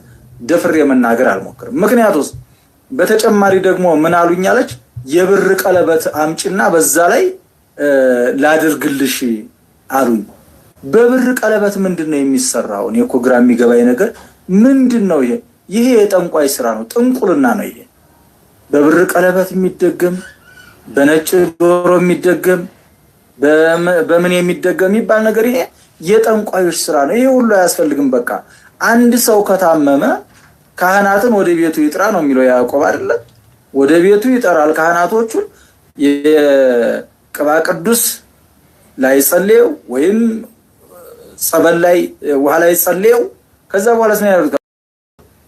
ደፍሬ መናገር አልሞክርም። ምክንያቱም በተጨማሪ ደግሞ ምን አሉኝ አለች፣ የብር ቀለበት አምጪና በዛ ላይ ላድርግልሽ አሉኝ። በብር ቀለበት ምንድነው የሚሰራው? እኔ እኮ ግራ የሚገባኝ ነገር ምንድነው ይሄ? ይሄ የጠንቋይ ስራ ነው፣ ጥንቁልና ነው ይሄ። በብር ቀለበት የሚደገም፣ በነጭ ዶሮ የሚደገም፣ በምን የሚደገም የሚባል ነገር ይሄ የጠንቋዮች ስራ ነው። ይሄ ሁሉ አያስፈልግም። በቃ አንድ ሰው ከታመመ ካህናትን ወደ ቤቱ ይጥራ ነው የሚለው ያዕቆብ አይደለ? ወደ ቤቱ ይጠራል ካህናቶቹን። የቅባ ቅዱስ ላይ ጸልየው ወይም ጸበል ላይ ውሃ ላይ ጸልየው ከዛ በኋላ ምን ያደርጋል?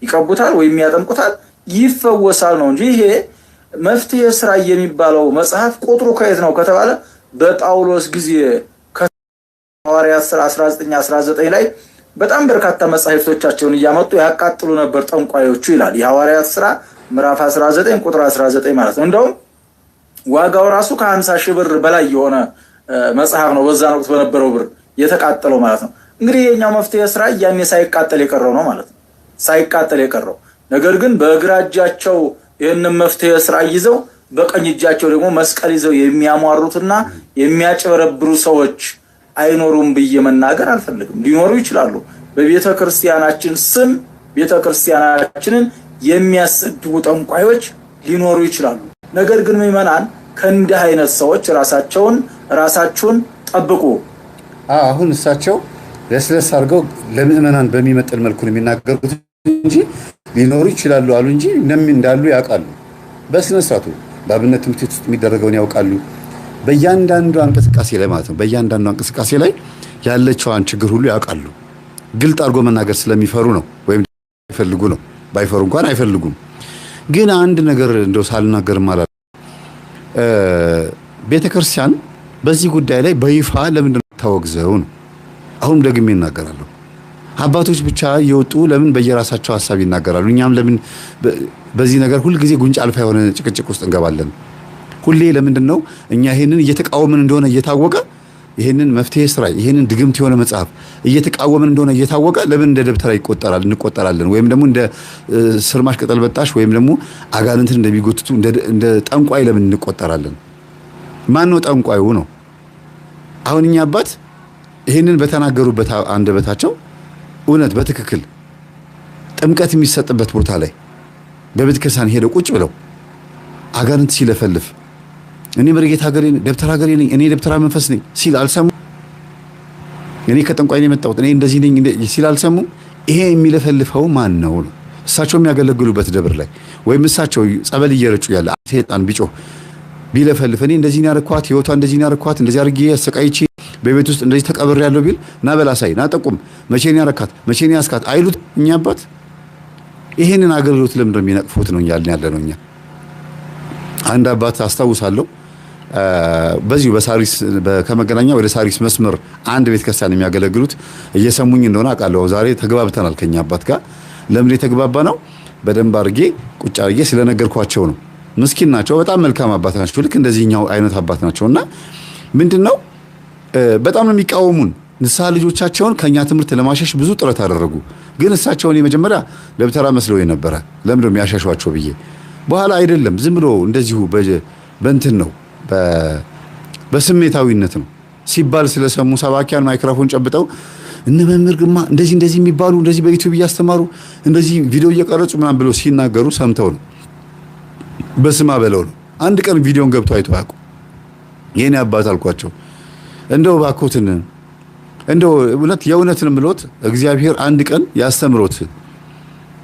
ይቀቡታል ወይም ያጠምቁታል፣ ይፈወሳል ነው እንጂ ይሄ መፍትሔ ሥራ የሚባለው መጽሐፍ ቁጥሩ ከየት ነው ከተባለ በጳውሎስ ጊዜ ከሐዋርያት ሥራ 19 ላይ በጣም በርካታ መጻሕፍቶቻቸውን እያመጡ ያቃጥሉ ነበር ጠንቋዮቹ ይላል። የሐዋርያት ሥራ ምዕራፍ 19 ቁጥር 19 ማለት ነው። እንደውም ዋጋው ራሱ ከ50 ሺህ ብር በላይ የሆነ መጽሐፍ ነው በዛን ወቅት በነበረው ብር የተቃጠለው ማለት ነው። እንግዲህ የኛው መፍትሔ ሥራ ያኔ ሳይቃጠል የቀረው ነው ማለት ነው። ሳይቃጠል የቀረው ነገር ግን በግራ እጃቸው ይህንን መፍትሔ ሥራ ይዘው በቀኝ እጃቸው ደግሞ መስቀል ይዘው የሚያሟሩትና የሚያጭበረብሩ ሰዎች አይኖሩም ብዬ መናገር አልፈልግም። ሊኖሩ ይችላሉ። በቤተ ክርስቲያናችን ስም ቤተ ክርስቲያናችንን የሚያሰድቡ ጠንቋዮች ሊኖሩ ይችላሉ። ነገር ግን ምዕመናን ከእንዲህ አይነት ሰዎች ራሳችሁን ጠብቁ። አሁን እሳቸው ለስለስ አድርገው ለምዕመናን በሚመጥን መልኩ ነው የሚናገሩት እንጂ ሊኖሩ ይችላሉ አሉ እንጂ እንዳሉ ያውቃሉ። በስነ ስርዓቱ በአብነት ትምህርት ውስጥ የሚደረገውን ያውቃሉ። በእያንዳንዱ እንቅስቃሴ ላይ ማለት ነው። በእያንዳንዱ እንቅስቃሴ ላይ ያለችዋን ችግር ሁሉ ያውቃሉ። ግልጥ አድርጎ መናገር ስለሚፈሩ ነው፣ ወይም አይፈልጉ ነው። ባይፈሩ እንኳን አይፈልጉም። ግን አንድ ነገር እንደው ሳልናገር ማለት ቤተክርስቲያን በዚህ ጉዳይ ላይ በይፋ ለምንድን ነው ታወግዘው ነው? አሁን ደግሜ እናገራለሁ። አባቶች ብቻ እየወጡ ለምን በየራሳቸው ሐሳብ ይናገራሉ? እኛም ለምን በዚህ ነገር ሁልጊዜ ጉንጭ አልፋ የሆነ ጭቅጭቅ ውስጥ እንገባለን? ሁሌ ለምንድን ነው እኛ ይሄንን እየተቃወምን እንደሆነ እየታወቀ ይሄንን መፍትሔ ሥራ ይሄንን ድግምት የሆነ መጽሐፍ እየተቃወምን እንደሆነ እየታወቀ ለምን እንደ ደብተራ እንቆጠራለን? ወይም ደግሞ እንደ ስርማሽ ቅጠል በጣሽ ወይም ደግሞ አጋንንትን እንደሚጎትቱ እንደ ጠንቋይ ለምን እንቆጠራለን? ማን ነው ጠንቋዩ ነው? አሁን እኛ አባት ይሄንን በተናገሩበት አንደበታቸው እውነት በትክክል ጥምቀት የሚሰጥበት ቦታ ላይ በቤተ ክርስቲያን ሄደው ቁጭ ብለው አጋንንት ሲለፈልፍ እኔ መርጌታ ሀገሬ ደብተራ ሀገሬ ነኝ እኔ ደብተራ መንፈስ ነኝ ሲል አልሰሙ? እኔ ከጠንቋይ ነው የመጣሁት እኔ እንደዚህ ነኝ ሲል አልሰሙ? ይሄ የሚለፈልፈው ማን ነው? እሳቸው የሚያገለግሉበት ደብር ላይ ወይም እሳቸው ጸበል እየረጩ ያለ ሰይጣን ቢጮህ ቢለፈልፍ እኔ እንደዚህ ያረኳት ህይወቷ እንደዚህ ያረኳት እንደዚህ አድርጌ አሰቃይቼ በቤት ውስጥ እንደዚህ ተቀብሬ ያለው ቢል ና በላሳይ ና ጠቁም መቼ ነው ያረካት መቼ ነው ያስካት አይሉት? እኛ አባት ይሄንን አገልግሎት ለምን ነው የሚነቅፉት ነው ያለ ነው። እኛ አንድ አባት አስታውሳለሁ በዚሁ በሳሪስ ከመገናኛ ወደ ሳሪስ መስመር አንድ ቤተ ክርስቲያን የሚያገለግሉት እየሰሙኝ እንደሆነ አውቃለሁ። ዛሬ ተግባብተናል ከኛ አባት ጋር። ለምን የተግባባ ነው? በደንብ አድርጌ ቁጭ አድርጌ ስለነገርኳቸው ነው። ምስኪን ናቸው፣ በጣም መልካም አባት ናቸው። ልክ እንደዚህኛው አይነት አባት ናቸውና ምንድነው በጣም ነው የሚቃወሙን። ንስሐ ልጆቻቸውን ከኛ ትምህርት ለማሸሽ ብዙ ጥረት አደረጉ። ግን እሳቸውን የመጀመሪያ ደብተራ መስለው የነበረ ለምን ነው የሚያሻሿቸው ብዬ በኋላ አይደለም ዝም ብሎ እንደዚሁ በእንትን ነው በስሜታዊነት ነው ሲባል ስለሰሙ ሰባኪያን ማይክሮፎን ጨብጠው እነ መምህር ግርማ እንደዚህ የሚባሉ እንደዚህ በዩቲዩብ እያስተማሩ እንደዚህ ቪዲዮ እየቀረጹ ምናምን ብለው ሲናገሩ ሰምተው ነው በስማ በለው ነው። አንድ ቀን ቪዲዮን ገብተው አይተው ያውቁ። የኔ አባት አልኳቸው እንደው ባኮትን እንደው የእውነትን ብሎት እግዚአብሔር አንድ ቀን ያስተምሮት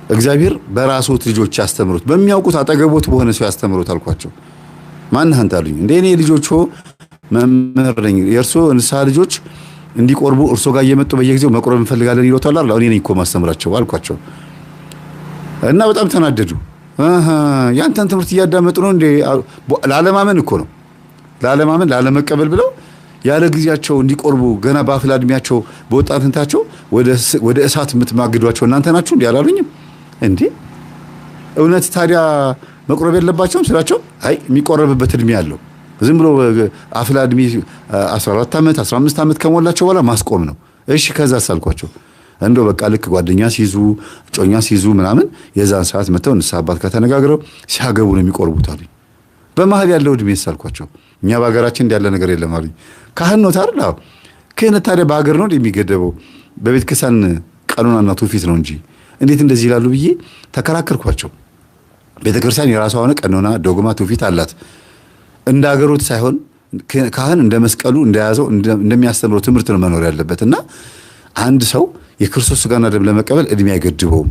እግዚአብሔር በራስዎት ልጆች ያስተምሮት በሚያውቁት አጠገቦት በሆነ ሰው ያስተምሮት አልኳቸው። ማን አንተ አሉኝ። እንደ እኔ ልጆቹ መምህር ነኝ የእርሶ ንስሐ ልጆች እንዲቆርቡ እርሶ ጋር እየመጡ በየጊዜው መቆረብ እንፈልጋለን ይሎታል አይደል? እኔ ነኝ እኮ ማስተምራቸው አልኳቸው። እና በጣም ተናደዱ። ያንተን ትምህርት እያዳመጡ ነው እንዴ? ላለማመን እኮ ነው ላለማመን ላለመቀበል ብለው ያለ ጊዜያቸው እንዲቆርቡ ገና በአፍላ እድሜያቸው በወጣትነታቸው ወደ እሳት የምትማግዷቸው እናንተ ናችሁ እንዴ አላሉኝም እንዴ? እውነት ታዲያ መቆረብ የለባቸውም ስላቸው አይ የሚቆረብበት እድሜ አለው ዝም ብሎ አፍላ እድሜ 14 ዓመት 15 ዓመት ከሞላቸው በኋላ ማስቆም ነው። እሺ ከዛ ሳልኳቸው እንደው በቃ ልክ ጓደኛ ሲይዙ ጮኛ ሲይዙ ምናምን የዛን ሰዓት መተው ንስሐ አባት ከተነጋግረው ሲያገቡ ነው የሚቆርቡት አሉኝ። በመሃል ያለው እድሜ ሳልኳቸው እኛ በሀገራችን እንዳለ ነገር የለም አሉኝ። ካህን ነው ታዲያ ክህነት ታዲያ በሀገር ነው የሚገደበው በቤተ ክርስቲያን ቀኖናና ትውፊት ነው እንጂ እንዴት እንደዚህ ይላሉ ብዬ ተከራከርኳቸው። ቤተ ክርስቲያን የራሷ ሆነ ቀኖና ዶግማ ትውፊት አላት። እንደ ሀገሮት ሳይሆን ካህን እንደ መስቀሉ እንደያዘው እንደሚያስተምረው ትምህርት ነው መኖር ያለበት እና አንድ ሰው የክርስቶስ ሥጋና ደም ለመቀበል እድሜ አይገድበውም።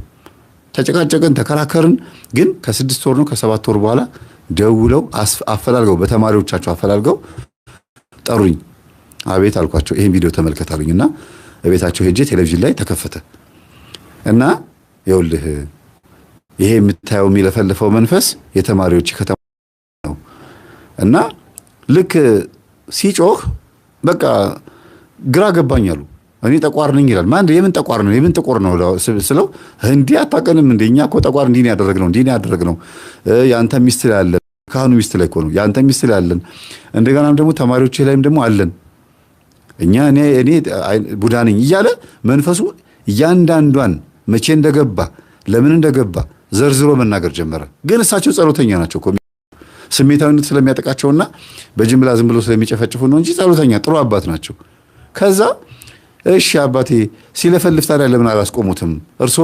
ተጨቃጨቅን ተከራከርን። ግን ከ6 ወር ነው ከ7 ወር በኋላ ደውለው አፈላልገው በተማሪዎቻቸው አፈላልገው ጠሩኝ። አቤት አልኳቸው። ይሄን ቪዲዮ ተመልከታሉኝና በቤታቸው ሄጄ ቴሌቪዥን ላይ ተከፈተ እና ይኸውልህ ይሄ የምታየው የሚለፈልፈው መንፈስ የተማሪዎች ከተማ ነው እና ልክ ሲጮህ በቃ ግራ ገባኛሉ። እኔ ጠቋር ነኝ ይላል። ማን የምን ጠቋር ነው የምን ጥቁር ነው ስለው እንዴ አታቀንም እንደኛ እኮ ጠቋር እንዲህ ነው ያደረግነው ያንተ ሚስት ላይ አለን ካህኑ ሚስት ላይ እኮ ነው ያንተ ሚስት ላይ አለን እንደገናም ደግሞ ተማሪዎች ላይም ደግሞ አለን እኔ ቡዳ ነኝ እያለ መንፈሱ እያንዳንዷን መቼ እንደገባ ለምን እንደገባ ዘርዝሮ መናገር ጀመረ። ግን እሳቸው ጸሎተኛ ናቸው እኮ ስሜታዊነት ስለሚያጠቃቸውና በጅምላ ዝም ብሎ ስለሚጨፈጭፉ ነው እንጂ ጸሎተኛ ጥሩ አባት ናቸው። ከዛ እሺ አባቴ ሲለፈልፍ ታዲያ ለምን አላስቆሙትም? እርሶ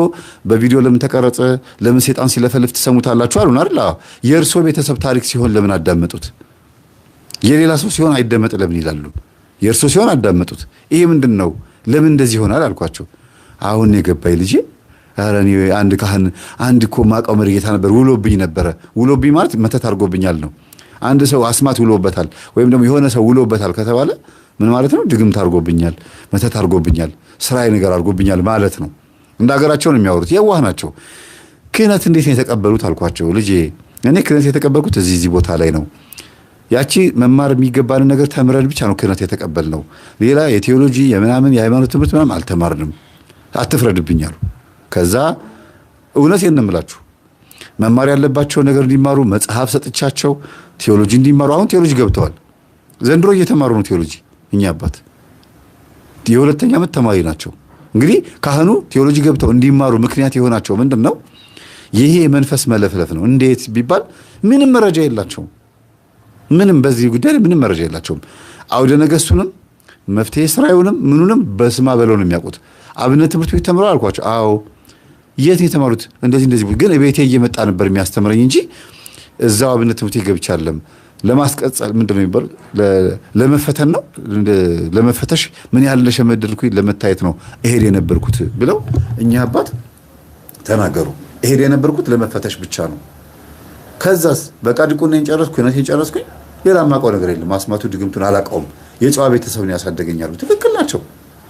በቪዲዮ ለምን ተቀረጸ? ለምን ሰይጣን ሲለፈልፍ ትሰሙታላችሁ አሉን አይደል? የእርሶ ቤተሰብ ታሪክ ሲሆን ለምን አዳመጡት? የሌላ ሰው ሲሆን አይደመጥ ለምን ይላሉ? የእርሶ ሲሆን አዳመጡት። ይሄ ምንድነው? ለምን እንደዚህ ይሆናል አልኳቸው። አሁን የገባኝ ልጄ ኧረ እኔ አንድ ካህን አንድ እኮ ማውቀው መሪጌታ ነበር ውሎብኝ ነበረ። ውሎብኝ ማለት መተት አድርጎብኛል ነው። አንድ ሰው አስማት ውሎበታል ወይም ደግሞ የሆነ ሰው ውሎበታል ከተባለ ምን ማለት ነው? ድግምት አድርጎብኛል፣ መተት አድርጎብኛል፣ ስራዬ ነገር አድርጎብኛል ማለት ነው። እንደ ሀገራቸው ነው የሚያወሩት። የዋህ ናቸው። ክህነት እንዴት ነው የተቀበሉት አልኳቸው። ልጄ እኔ ክህነት የተቀበልኩት እዚህ ቦታ ላይ ነው። ያቺ መማር የሚገባንን ነገር ተምረን ብቻ ነው ክህነት የተቀበልነው። ሌላ የቴዎሎጂ የምናምን የሃይማኖት ትምህርት ምናምን አልተማርንም። አትፍረድብኝ አሉ። ከዛ እውነቴን ነው የምላችሁ መማር ያለባቸው ነገር እንዲማሩ መጽሐፍ ሰጥቻቸው ቴዎሎጂ እንዲማሩ አሁን ቴዎሎጂ ገብተዋል። ዘንድሮ እየተማሩ ነው ቴዎሎጂ። እኛ አባት የ2ኛ ዓመት ተማሪ ናቸው። እንግዲህ ካህኑ ቴዎሎጂ ገብተው እንዲማሩ ምክንያት የሆናቸው ምንድነው? ይሄ መንፈስ መለፍለፍ ነው። እንዴት ቢባል ምንም መረጃ የላቸውም። ምንም በዚህ ጉዳይ ምንም መረጃ የላቸውም። አውደ ነገሥቱንም መፍትሄ ስራዩንም ምኑንም በስማ በለው ነው የሚያውቁት። አብነት ትምህርት ቤት ተምረው አልኳቸው። አዎ የት የተማሩት? እንደዚህ ግን ቤቴ እየመጣ ነበር የሚያስተምረኝ እንጂ እዛው አብነት ትምህርት ቤት ገብቼ አይደለም። ለማስቀጸል ምንድነው የሚባል ለመፈተን ነው ለመፈተሽ ምን ያህል ለሸመደድኩኝ ለመታየት ነው እሄድ የነበርኩት ብለው እኛ አባት ተናገሩ። እሄድ የነበርኩት ለመፈተሽ ብቻ ነው። ከዛስ በቃ ድቁናን ጨረስኩ ነቴን ጨረስኩኝ። ሌላ ማውቀው ነገር የለም። ማስማቱ ድግምቱን አላውቀውም። የጨዋ ቤተሰብ ነው ያሳደገኛሉ። ትክክል ናቸው።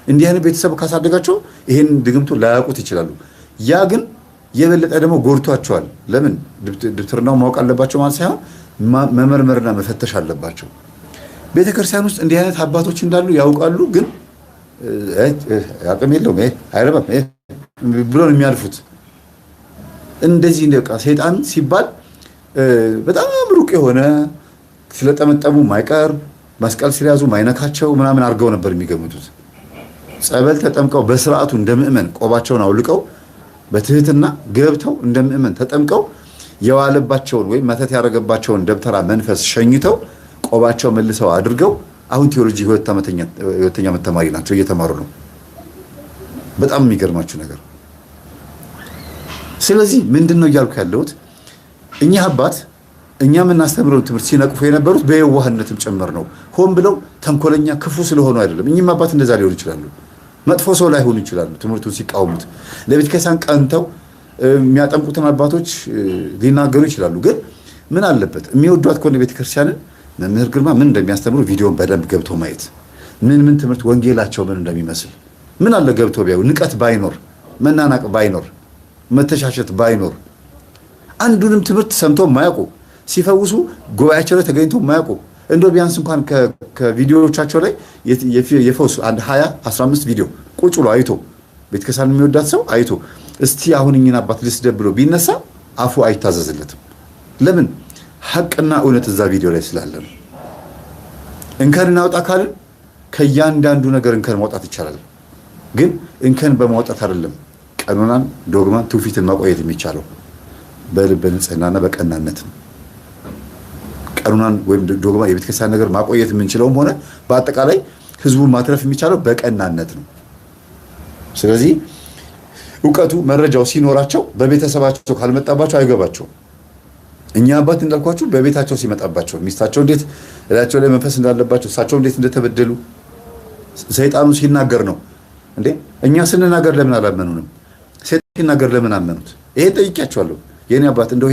እንዲህ አይነት ቤተሰብ ካሳደጋቸው ይሄን ድግምቱን ላያውቁት ይችላሉ። ያ ግን የበለጠ ደግሞ ጎድቷቸዋል። ለምን ድብትርናው ማወቅ አለባቸው ማለት ሳይሆን መመርመርና መፈተሽ አለባቸው። ቤተክርስቲያን ውስጥ እንዲህ አይነት አባቶች እንዳሉ ያውቃሉ። ግን አቅም የለውም አይረባም ብሎ ነው የሚያልፉት። እንደዚህ እንደቃ ሰይጣን ሲባል በጣም ሩቅ የሆነ ስለጠመጠሙ ማይቀር መስቀል ሲያዙ ማይነካቸው ምናምን አድርገው ነበር የሚገምቱት። ጸበል ተጠምቀው በስርዓቱ እንደ ምእመን ቆባቸውን አውልቀው በትህትና ገብተው እንደ ምእመን ተጠምቀው የዋለባቸውን ወይም መተት ያደረገባቸውን ደብተራ መንፈስ ሸኝተው ቆባቸው መልሰው አድርገው አሁን ቴዎሎጂ ሁለተኛ ዓመት ተማሪ ናቸው፣ እየተማሩ ነው። በጣም የሚገርማችሁ ነገር። ስለዚህ ምንድነው እያልኩ ያለሁት እኛ አባት እኛ የምናስተምረውን ትምህርት ሲነቅፉ የነበሩት በየዋህነትም ጭምር ነው። ሆን ብለው ተንኮለኛ ክፉ ስለሆኑ አይደለም። እኚህም አባት እንደዛ ሊሆኑ ይችላሉ። መጥፎ ሰው ላይሆኑ ይችላሉ። ትምህርቱን ሲቃወሙት ለቤተ ክርስቲያን ቀንተው የሚያጠምቁትን አባቶች ሊናገሩ ይችላሉ። ግን ምን አለበት የሚወዷት ከሆነ ቤተ ክርስቲያንን መምህር ግርማ ምን እንደሚያስተምሩ ቪዲዮን በደንብ ገብቶ ማየት፣ ምን ትምህርት ወንጌላቸው ምን እንደሚመስል ምን አለ ገብቶ ቢያዩ። ንቀት ባይኖር፣ መናናቅ ባይኖር፣ መተሻሸት ባይኖር፣ አንዱንም ትምህርት ሰምቶ ማያውቁ ሲፈውሱ ጉባኤያቸው ላይ ተገኝቶ ማያውቁ እንደው ቢያንስ እንኳን ከቪዲዮዎቻቸው ላይ የፈውስ አንድ 20 15 ቪዲዮ ቁጭ ብሎ አይቶ ቤተክርስቲያን የሚወዳት ሰው አይቶ እስቲ አሁን እኚህን አባት ልስደብ ብሎ ቢነሳ አፉ አይታዘዝለትም። ለምን? ሐቅና እውነት እዛ ቪዲዮ ላይ ስላለ ነው። እንከን እናውጣ ካልን ከእያንዳንዱ ነገር እንከን ማውጣት ይቻላል። ግን እንከን በማውጣት አይደለም ቀኖናን፣ ዶግማን፣ ትውፊትን ማቆየት የሚቻለው በልበ ንጽህናና በቀናነት ነው። ቀኖናን ወይም ዶግማ የቤተክርስቲያን ነገር ማቆየት የምንችለውም ሆነ በአጠቃላይ ህዝቡን ማትረፍ የሚቻለው በቀናነት ነው። ስለዚህ እውቀቱ መረጃው ሲኖራቸው በቤተሰባቸው ካልመጣባቸው አይገባቸውም። እኛ አባት እንዳልኳችሁ በቤታቸው ሲመጣባቸው ሚስታቸው እንዴት እላቸው ላይ መንፈስ እንዳለባቸው እሳቸው እንዴት እንደተበደሉ ሰይጣኑ ሲናገር ነው እንዴ። እኛ ስንናገር ለምን አላመኑንም? ሰይጣኑ ሲናገር ለምን አመኑት? ይሄ ጠይቄያቸዋለሁ። የኔ አባት እንደው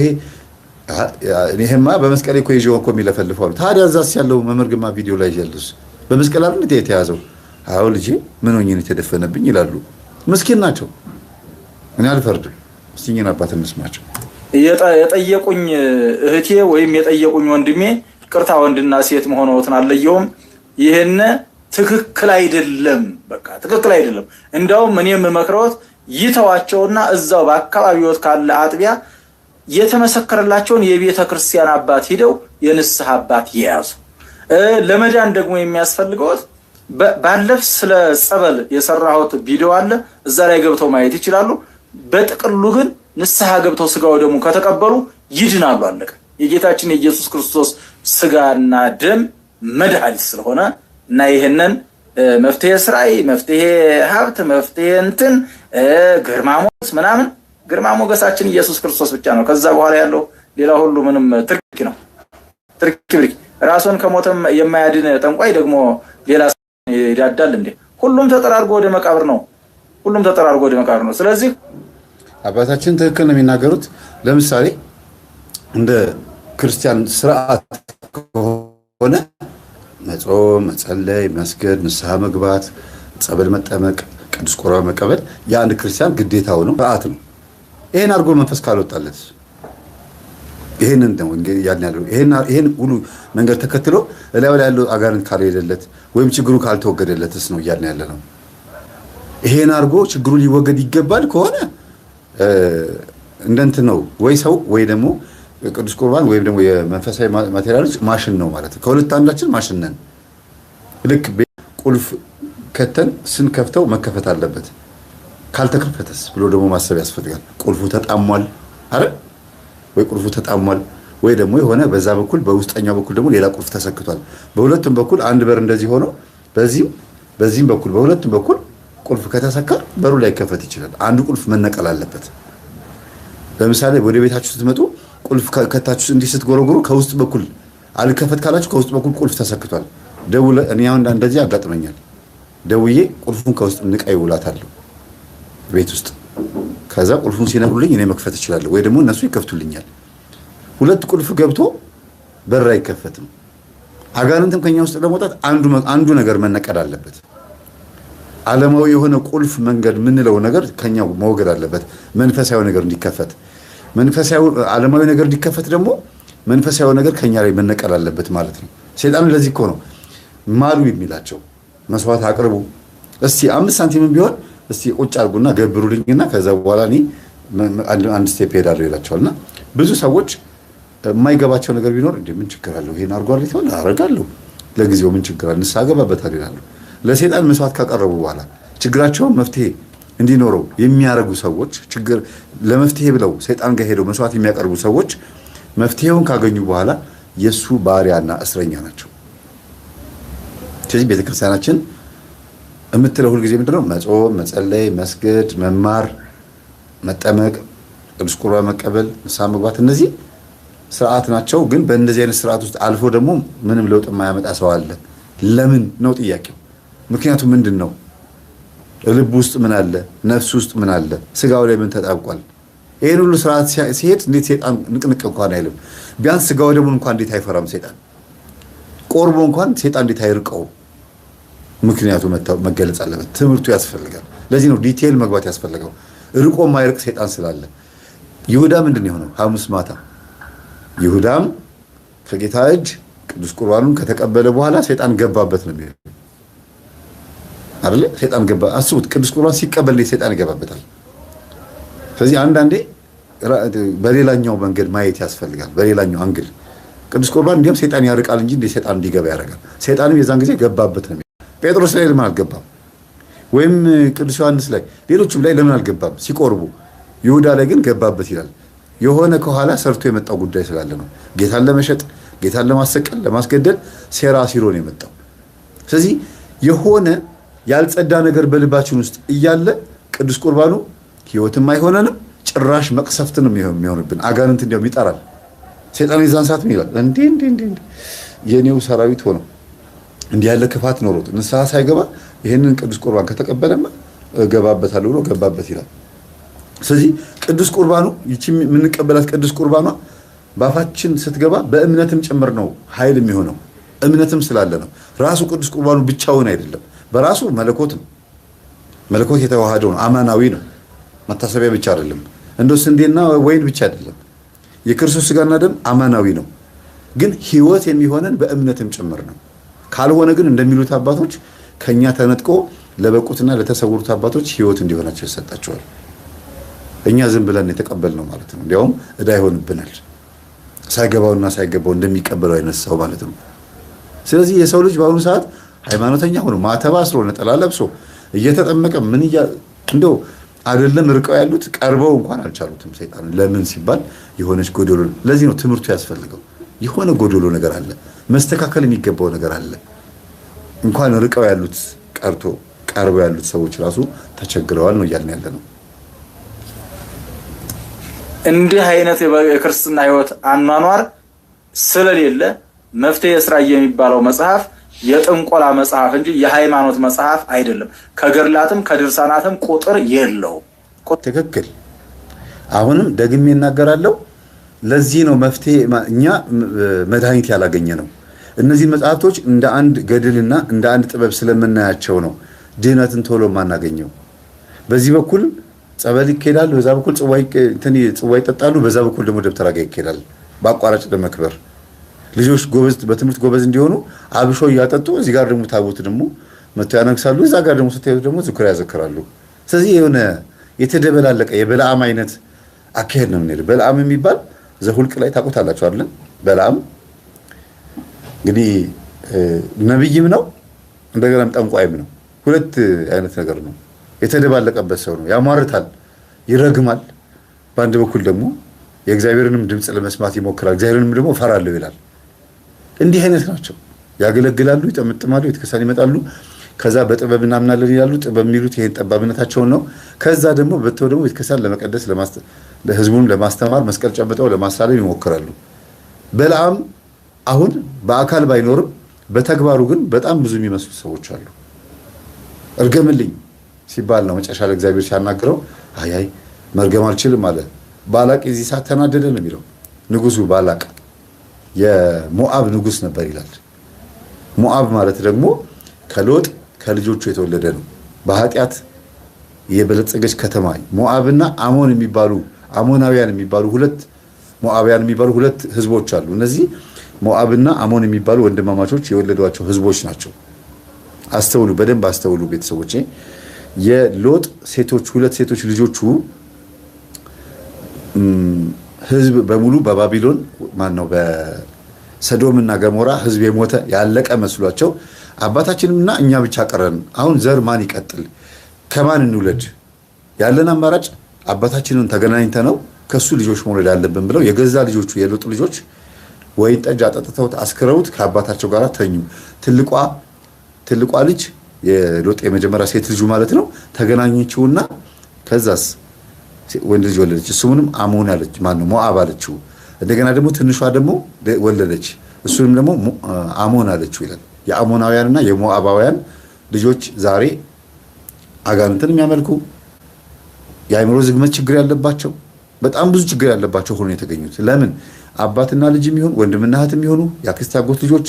ይሄማ በመስቀል እኮ ይዤው እኮ የሚለፈልፈው አሉ። ታዲያ እዛስ ያለው መምህር ግርማ ቪዲዮ ላይ ያለስ በመስቀል አይደል እንዴ የተያዘው? አዎ ልጄ ምን ሆኜ ነው የተደፈነብኝ ይላሉ። ምስኪን ናቸው። እኔ አልፈርድም። እስቲ እኛን አባት እንስማቸው። የጠየቁኝ እህቴ ወይም የጠየቁኝ ወንድሜ ቅርታ ወንድና ሴት መሆኑን አለየውም። ይሄን ትክክል አይደለም፣ በቃ ትክክል አይደለም። እንደውም እኔ የምመክረውት ይተዋቸውና እዛው በአካባቢዎት ካለ አጥቢያ የተመሰከረላቸውን የቤተ ክርስቲያን አባት ሂደው የንስሐ አባት ይያዙ። ለመዳን ደግሞ የሚያስፈልገውት ባለፍ ስለ ጸበል የሰራሁት ቪዲዮ አለ፣ እዛ ላይ ገብተው ማየት ይችላሉ። በጥቅሉ ግን ንስሐ ገብተው ስጋው ደግሞ ከተቀበሉ ይድናሉ። አለቀ። የጌታችን የኢየሱስ ክርስቶስ ስጋና ደም መድኃኒት ስለሆነ እና ይሄንን መፍትሄ ስራይ፣ መፍትሄ ሀብት፣ መፍትሄ እንትን ግርማ ሞገስ ምናምን ግርማ ሞገሳችን ኢየሱስ ክርስቶስ ብቻ ነው። ከዛ በኋላ ያለው ሌላ ሁሉ ምንም ትርክ ነው። ትርክ ራሱን ከሞተም የማያድን ጠንቋይ ደግሞ ሌላ ይዳዳል እንዴ? ሁሉም ተጠራርጎ ወደ መቃብር ነው። ሁሉም ተጠራርጎ ወደ መቃብር ነው። ስለዚህ አባታችን ትክክል ነው የሚናገሩት። ለምሳሌ እንደ ክርስቲያን ስርዓት ከሆነ መጾም፣ መጸለይ፣ መስገድ፣ ንስሐ መግባት፣ ጸበል መጠመቅ፣ ቅዱስ ቁርባን መቀበል የአንድ ክርስቲያን ግዴታው ነው፣ ስርዓት ነው። ይሄን አድርጎ መንፈስ ካልወጣለት ይሄንን ነው ያን ያለው ይሄን ሁሉ መንገድ ተከትሎ እላዩ ላይ ያለው አጋንንት ካልሄደለት ወይም ችግሩ ካልተወገደለትስ ነው ያን ያለ ነው። ይሄን አድርጎ ችግሩ ሊወገድ ይገባል ከሆነ እንደንት ነው ወይ ሰው ወይ ደግሞ ቅዱስ ቁርባን ወይም ደግሞ የመንፈሳዊ ማቴሪያሎች ማሽን ነው ማለት ነው። ከሁለት አንዳችን ማሽን ነን። ልክ ቁልፍ ከተን ስንከፍተው መከፈት አለበት። ካልተከፈተስ ብሎ ደግሞ ማሰብ ያስፈልጋል። ቁልፉ ተጣሟል አይደል? ወይ ቁልፉ ተጣሟል ወይ ደግሞ የሆነ በዛ በኩል በውስጠኛው በኩል ደግሞ ሌላ ቁልፍ ተሰክቷል። በሁለቱም በኩል አንድ በር እንደዚህ ሆኖ በዚህም በኩል በሁለቱም በኩል ቁልፍ ከተሰካ በሩ ላይ ከፈት ይችላል። አንዱ ቁልፍ መነቀል አለበት። ለምሳሌ ወደ ቤታችሁ ስትመጡ ቁልፍ ከታችሁ እንዲህ ስትጎረጉሩ ከውስጥ በኩል አልከፈት ካላችሁ ከውስጥ በኩል ቁልፍ ተሰክቷል። ደውለ እኔ አሁን እንደዚህ አጋጥመኛል። ደውዬ ቁልፉን ከውስጥ ንቀይ ውላታለሁ ቤት ውስጥ። ከዛ ቁልፉን ሲነግሩልኝ እኔ መክፈት እችላለሁ ወይ ደግሞ እነሱ ይከፍቱልኛል። ሁለት ቁልፍ ገብቶ በር አይከፈትም። አጋንንትም ከኛ ውስጥ ለመውጣት አንዱ ነገር መነቀል አለበት። ዓለማዊ የሆነ ቁልፍ መንገድ ምንለው ነገር ከኛ መወገድ አለበት። መንፈሳዊ ነገር እንዲከፈት ዓለማዊ ነገር እንዲከፈት ደግሞ መንፈሳዊ ነገር ከኛ ላይ መነቀል አለበት ማለት ነው። ሰይጣን ለዚህ እኮ ነው ማሉ የሚላቸው። መስዋዕት አቅርቡ እስቲ 5 ሳንቲም ቢሆን እስቲ ቁጭ አድርጉና ገብሩልኝና ከዛ በኋላ እኔ አንድ ስቴፕ ሄዳለሁ ይላቸዋልና ብዙ ሰዎች የማይገባቸው ነገር ቢኖር እንዴ ምን ችግር አለው? ይሄን አርጓል ይተውል አረጋለሁ ለጊዜው ምን ችግር አለ? ንስሐ ገባበታል ይላሉ። ለሰይጣን መስዋዕት ካቀረቡ በኋላ ችግራቸውን መፍትሄ እንዲኖረው የሚያደርጉ ሰዎች ችግር ለመፍትሄ ብለው ሰይጣን ጋር ሄደው መስዋዕት የሚያቀርቡ ሰዎች መፍትሄውን ካገኙ በኋላ የሱ ባሪያና እስረኛ ናቸው። ስለዚህ ቤተክርስቲያናችን የምትለው ሁልጊዜ ምንድነው? መጾም፣ መጸለይ፣ መስገድ፣ መማር፣ መጠመቅ፣ ቅዱስ ቁርባን መቀበል፣ ንስሐ መግባት እነዚህ ስርዓት ናቸው። ግን በእንደዚህ አይነት ስርዓት ውስጥ አልፎ ደግሞ ምንም ለውጥ የማያመጣ ሰው አለ። ለምን ነው ጥያቄው? ምክንያቱ ምንድን ነው? ልብ ውስጥ ምን አለ? ነፍስ ውስጥ ምን አለ? ስጋው ላይ ምን ተጣብቋል? ይሄን ሁሉ ስርዓት ሲሄድ እንዴት ሰይጣን ንቅንቅ እንኳን አይልም? ቢያንስ ስጋው ደግሞ እንኳን እንዴት አይፈራም? ሰይጣን ቆርቦ እንኳን ሰይጣን እንዴት አይርቀው? ምክንያቱ መገለጽ አለበት። ትምህርቱ ያስፈልጋል። ለዚህ ነው ዲቴል መግባት ያስፈልገው። ርቆ ማይርቅ ሰይጣን ስላለ። ይሁዳ ምንድን ነው የሆነው? ሐሙስ ማታ ይሁዳም ከጌታ እጅ ቅዱስ ቁርባኑን ከተቀበለ በኋላ ሰይጣን ገባበት ነው የሚለው አይደል? ሰይጣን ገባ። አስቡት፣ ቅዱስ ቁርባን ሲቀበል ሰይጣን ይገባበታል። ስለዚህ አንዳንዴ በሌላኛው መንገድ ማየት ያስፈልጋል። በሌላኛው አንግል ቅዱስ ቁርባን እንዲያም ሰይጣን ያርቃል እንጂ ሰይጣን እንዲገባ ያደርጋል። ሰይጣንም የዛን ጊዜ ገባበት ነው። ጴጥሮስ ላይ ለምን አልገባም? ወይም ቅዱስ ዮሐንስ ላይ ሌሎችም ላይ ለምን አልገባም ሲቆርቡ? ይሁዳ ላይ ግን ገባበት ይላል። የሆነ ከኋላ ሰርቶ የመጣው ጉዳይ ስላለ ነው። ጌታን ለመሸጥ፣ ጌታን ለማሰቀል፣ ለማስገደል ሴራ ሲሮ ነው የመጣው። ስለዚህ የሆነ ያልጸዳ ነገር በልባችን ውስጥ እያለ ቅዱስ ቁርባኑ ሕይወትም አይሆነንም፣ ጭራሽ መቅሰፍትንም የሚሆንብን አጋንንት እንዲያውም ይጠራል። ሰይጣን የዛን ሰዓት ምን ይላል? እንዴ የኔው ሰራዊት ሆነው እንዲህ ያለ ክፋት ኖሮት ንስሐ ሳይገባ ይሄንን ቅዱስ ቁርባን ከተቀበለማ ገባበታል ብሎ ገባበት ይላል። ስለዚህ ቅዱስ ቁርባኑ ይቺ የምንቀበላት ቅዱስ ቁርባኗ ባፋችን ስትገባ በእምነትም ጭምር ነው ኃይል የሚሆነው። እምነትም ስላለ ነው። ራሱ ቅዱስ ቁርባኑ ብቻውን አይደለም፣ በራሱ መለኮት ነው። መለኮት የተዋሃደው ነው። አማናዊ ነው። መታሰቢያ ብቻ አይደለም። እንደ ስንዴና ወይን ብቻ አይደለም። የክርስቶስ ስጋና ደም አማናዊ ነው። ግን ህይወት የሚሆነን በእምነትም ጭምር ነው። ካልሆነ ግን እንደሚሉት አባቶች ከኛ ተነጥቆ ለበቁትና ለተሰውሩት አባቶች ህይወት እንዲሆናቸው ይሰጣቸዋል። እኛ ዝም ብለን የተቀበልነው ማለት ነው። እንዲያውም እዳ ይሆንብናል። ሳይገባውና ሳይገባው እንደሚቀበለው አይነት ሰው ማለት ነው። ስለዚህ የሰው ልጅ በአሁኑ ሰዓት ሃይማኖተኛ ሆኖ ማተባ አስሮ ነጠላ ለብሶ እየተጠመቀ ምን እንደው አይደለም ርቀው ያሉት ቀርበው እንኳን አልቻሉትም ሰይጣን። ለምን ሲባል የሆነች ጎደሎ። ለዚህ ነው ትምህርቱ ያስፈልገው። የሆነ ጎደሎ ነገር አለ፣ መስተካከል የሚገባው ነገር አለ። እንኳን ርቀው ያሉት ቀርቶ ቀርበው ያሉት ሰዎች ራሱ ተቸግረዋል ነው እያልን ያለ ነው። እንዲህ አይነት የክርስትና ህይወት አኗኗር ስለሌለ መፍትሔ እስራኤል የሚባለው መጽሐፍ የጥንቆላ መጽሐፍ እንጂ የሃይማኖት መጽሐፍ አይደለም። ከገድላትም ከድርሳናትም ቁጥር የለውም። ትክክል። አሁንም ደግሜ እናገራለሁ። ለዚህ ነው መፍትሔ እኛ መድኃኒት ያላገኘ ነው። እነዚህ መጽሐፍቶች እንደ አንድ ገድልና እንደ አንድ ጥበብ ስለምናያቸው ነው ድህነትን ቶሎ ማናገኘው። በዚህ በኩል ጸበል ይኬዳል፣ በዛ በኩል ጽዋ ይጠጣሉ፣ በዛ በኩል ደግሞ ደብተራ ጋር ይኬዳል በአቋራጭ ለመክበር። ልጆች ጎበዝ በትምህርት ጎበዝ እንዲሆኑ አብሾ እያጠጡ እዚህ ጋር ደግሞ ታቦት ደግሞ መጥተው ያነግሳሉ፣ እዛ ጋር ደግሞ ስትሄዱ ደግሞ ዝክር ያዘክራሉ። ስለዚህ የሆነ የተደበላለቀ የበለዓም አይነት አካሄድ ነው የምንሄደው። በለዓም የሚባል ዘሁልቅ ላይ ታውቁታላችሁ አይደል? በለዓም እንግዲህ ነብይም ነው እንደገናም ጠንቋይም ነው። ሁለት አይነት ነገር ነው። የተደባለቀበት ሰው ነው። ያሟርታል፣ ይረግማል። በአንድ በኩል ደግሞ የእግዚአብሔርንም ድምፅ ለመስማት ይሞክራል። እግዚአብሔርንም ደግሞ እፈራለሁ ይላል። እንዲህ አይነት ናቸው። ያገለግላሉ፣ ይጠመጥማሉ፣ ቤተክርስቲያን ይመጣሉ። ከዛ በጥበብ እናምናለን ይላሉ። ጥበብ የሚሉት ይሄን ጠባብነታቸውን ነው። ከዛ ደግሞ በተው ደግሞ ቤተክርስቲያን ለመቀደስ ለህዝቡን ለማስተማር መስቀል ጨብጠው ለማሳለም ይሞክራሉ። በለዓም አሁን በአካል ባይኖርም በተግባሩ ግን በጣም ብዙ የሚመስሉ ሰዎች አሉ። እርገምልኝ ሲባል ነው መጨረሻ ለእግዚአብሔር ሲያናግረው አይ መርገም አልችልም አለ። ባላቅ የዚህ ሰዓት ተናደደ ነው የሚለው። ንጉሱ ባላቅ የሞዓብ ንጉስ ነበር ይላል። ሞዓብ ማለት ደግሞ ከሎጥ ከልጆቹ የተወለደ ነው። በኃጢአት የበለጸገች ከተማ ሞዓብና አሞን የሚባሉ አሞናውያን የሚባሉ ሁለት ህዝቦች አሉ። እነዚህ ሞዓብና አሞን የሚባሉ ወንድማማቾች የወለዷቸው ህዝቦች ናቸው። አስተውሉ፣ በደንብ አስተውሉ ቤተሰቦቼ። የሎጥ ሴቶች ሁለት ሴቶች ልጆቹ ህዝብ በሙሉ በባቢሎን ሰዶምና ገሞራ ህዝብ የሞተ ያለቀ መስሏቸው አባታችንምና እኛ ብቻ ቀረን፣ አሁን ዘር ማን ይቀጥል፣ ከማን እንውለድ? ያለን አማራጭ አባታችንን ተገናኝተ ነው ከሱ ልጆች መውለድ አለብን ብለው የገዛ ልጆቹ የሎጥ ልጆች ወይን ጠጅ አጠጥተውት አስክረውት ከአባታቸው ጋር ተኙ። ትልቋ ልጅ የሎጥ የመጀመሪያ ሴት ልጁ ማለት ነው ተገናኘችውና ከዛስ ወንድ ልጅ ወለደች። እሱንም አሞን አለች ማነው ሞዓብ አለችው። እንደገና ደግሞ ትንሿ ደግሞ ወለደች። እሱንም ደግሞ አሞን አለችው ይላል። የአሞናውያንና የሞዓባውያን ልጆች ዛሬ አጋንንትን የሚያመልኩ የአእምሮ ዝግመት ችግር ያለባቸው በጣም ብዙ ችግር ያለባቸው ሆኖ የተገኙት። ለምን? አባትና ልጅ የሚሆኑ ወንድምና እህት የሚሆኑ የአክስት አጎት ልጆች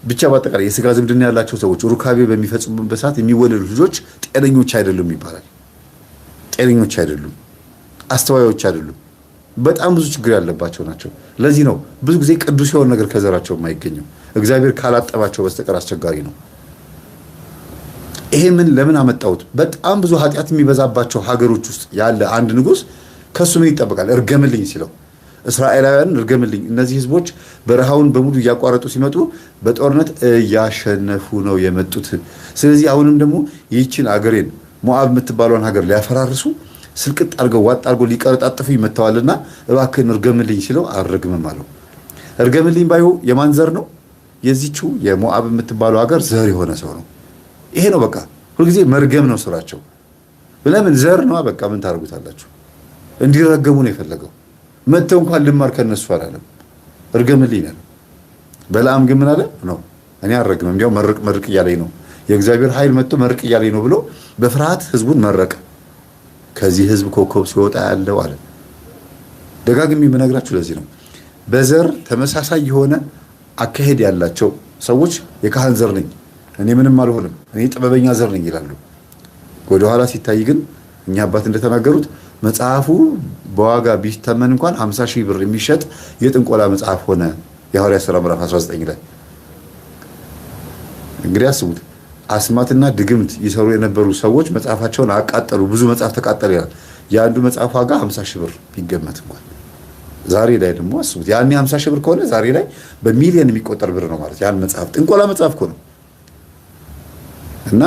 ብቻ በአጠቃላይ የስጋ ዝምድና ያላቸው ሰዎች ሩካቤ በሚፈጽሙበት ሰዓት የሚወለዱ ልጆች ጤነኞች አይደሉም ይባላል። ጤነኞች አይደሉም፣ አስተዋዮች አይደሉም። በጣም ብዙ ችግር ያለባቸው ናቸው። ለዚህ ነው ብዙ ጊዜ ቅዱስ የሆነ ነገር ከዘራቸው የማይገኘው። እግዚአብሔር ካላጠባቸው በስተቀር አስቸጋሪ ነው። ይሄ ምን ለምን አመጣሁት? በጣም ብዙ ኃጢአት የሚበዛባቸው ሀገሮች ውስጥ ያለ አንድ ንጉስ ከሱ ምን ይጠበቃል? እርገምልኝ ሲለው እስራኤላውያን እርገምልኝ። እነዚህ ህዝቦች በረሃውን በሙሉ እያቋረጡ ሲመጡ በጦርነት እያሸነፉ ነው የመጡት። ስለዚህ አሁንም ደግሞ ይህችን አገሬን ሞዓብ የምትባለውን ሀገር ሊያፈራርሱ ስልቅጥ አድርገው ዋጥ አድርገው ሊቀረጣጥፉ ይመተዋልና እባክህን እርገምልኝ ሲለው አልረግምም አለው። እርገምልኝ ባዩ የማን ዘር ነው? የዚችው የሞዓብ የምትባለው ሀገር ዘር የሆነ ሰው ነው። ይሄ ነው በቃ ሁልጊዜ መርገም ነው ስራቸው። ለምን? ዘር ነው በቃ። ምን ታደርጉታላችሁ? እንዲረገሙ ነው የፈለገው። መተው እንኳን ልማር ከነሱ አላለም፣ እርገምልኝ ነው። በለዓም ግን ምን አለ? ነው እኔ አልረግምም፣ እንዲያው መርቅ እያለኝ ነው፣ የእግዚአብሔር ኃይል መጥቶ መርቅ እያለኝ ነው ብሎ በፍርሃት ህዝቡን መረቀ። ከዚህ ህዝብ ኮከብ ሲወጣ ያለው አለ። ደጋግሜ የምነግራችሁ ለዚህ ነው። በዘር ተመሳሳይ የሆነ አካሄድ ያላቸው ሰዎች የካህን ዘር ነኝ እኔ ምንም አልሆንም እኔ ጥበበኛ ዘር ነኝ ይላሉ። ወደኋላ ሲታይ ግን እኛ አባት እንደተናገሩት መጽሐፉ በዋጋ ቢተመን እንኳን 50,000 ብር የሚሸጥ የጥንቆላ መጽሐፍ ሆነ። የሐዋርያት ሥራ ምዕራፍ 19 ላይ እንግዲህ አስቡት። አስማትና ድግምት ይሰሩ የነበሩ ሰዎች መጽሐፋቸውን አቃጠሉ። ብዙ መጽሐፍ ተቃጠለ ይላል። የአንዱ መጽሐፍ ዋጋ 50,000 ብር ቢገመት እንኳን ዛሬ ላይ ደግሞ አስቡት። ያኔ 50,000 ብር ከሆነ ዛሬ ላይ በሚሊዮን የሚቆጠር ብር ነው ማለት። ያን መጽሐፍ ጥንቆላ መጽሐፍ እኮ ነው። እና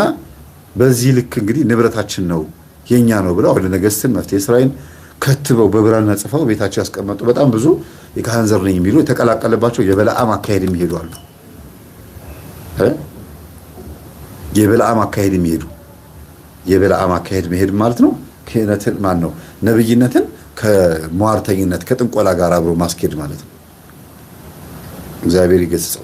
በዚህ ልክ እንግዲህ ንብረታችን ነው የኛ ነው ብለው ወደ ነገስትን መፍትሄ ስራይን ከትበው በብራና ጽፈው ቤታቸው ያስቀመጡ በጣም ብዙ የካህን ዘር ነኝ የሚሉ የተቀላቀለባቸው የበለዓም አካሄድ የሚሄዱ አሉ። የበለዓም አካሄድ የሚሄዱ የበለዓም አካሄድ መሄድ ማለት ነው ክህነትን ማን ነው ነብይነትን ከሟርተኝነት ከጥንቆላ ጋር አብሮ ማስኬድ ማለት ነው። እግዚአብሔር ይገስጸው።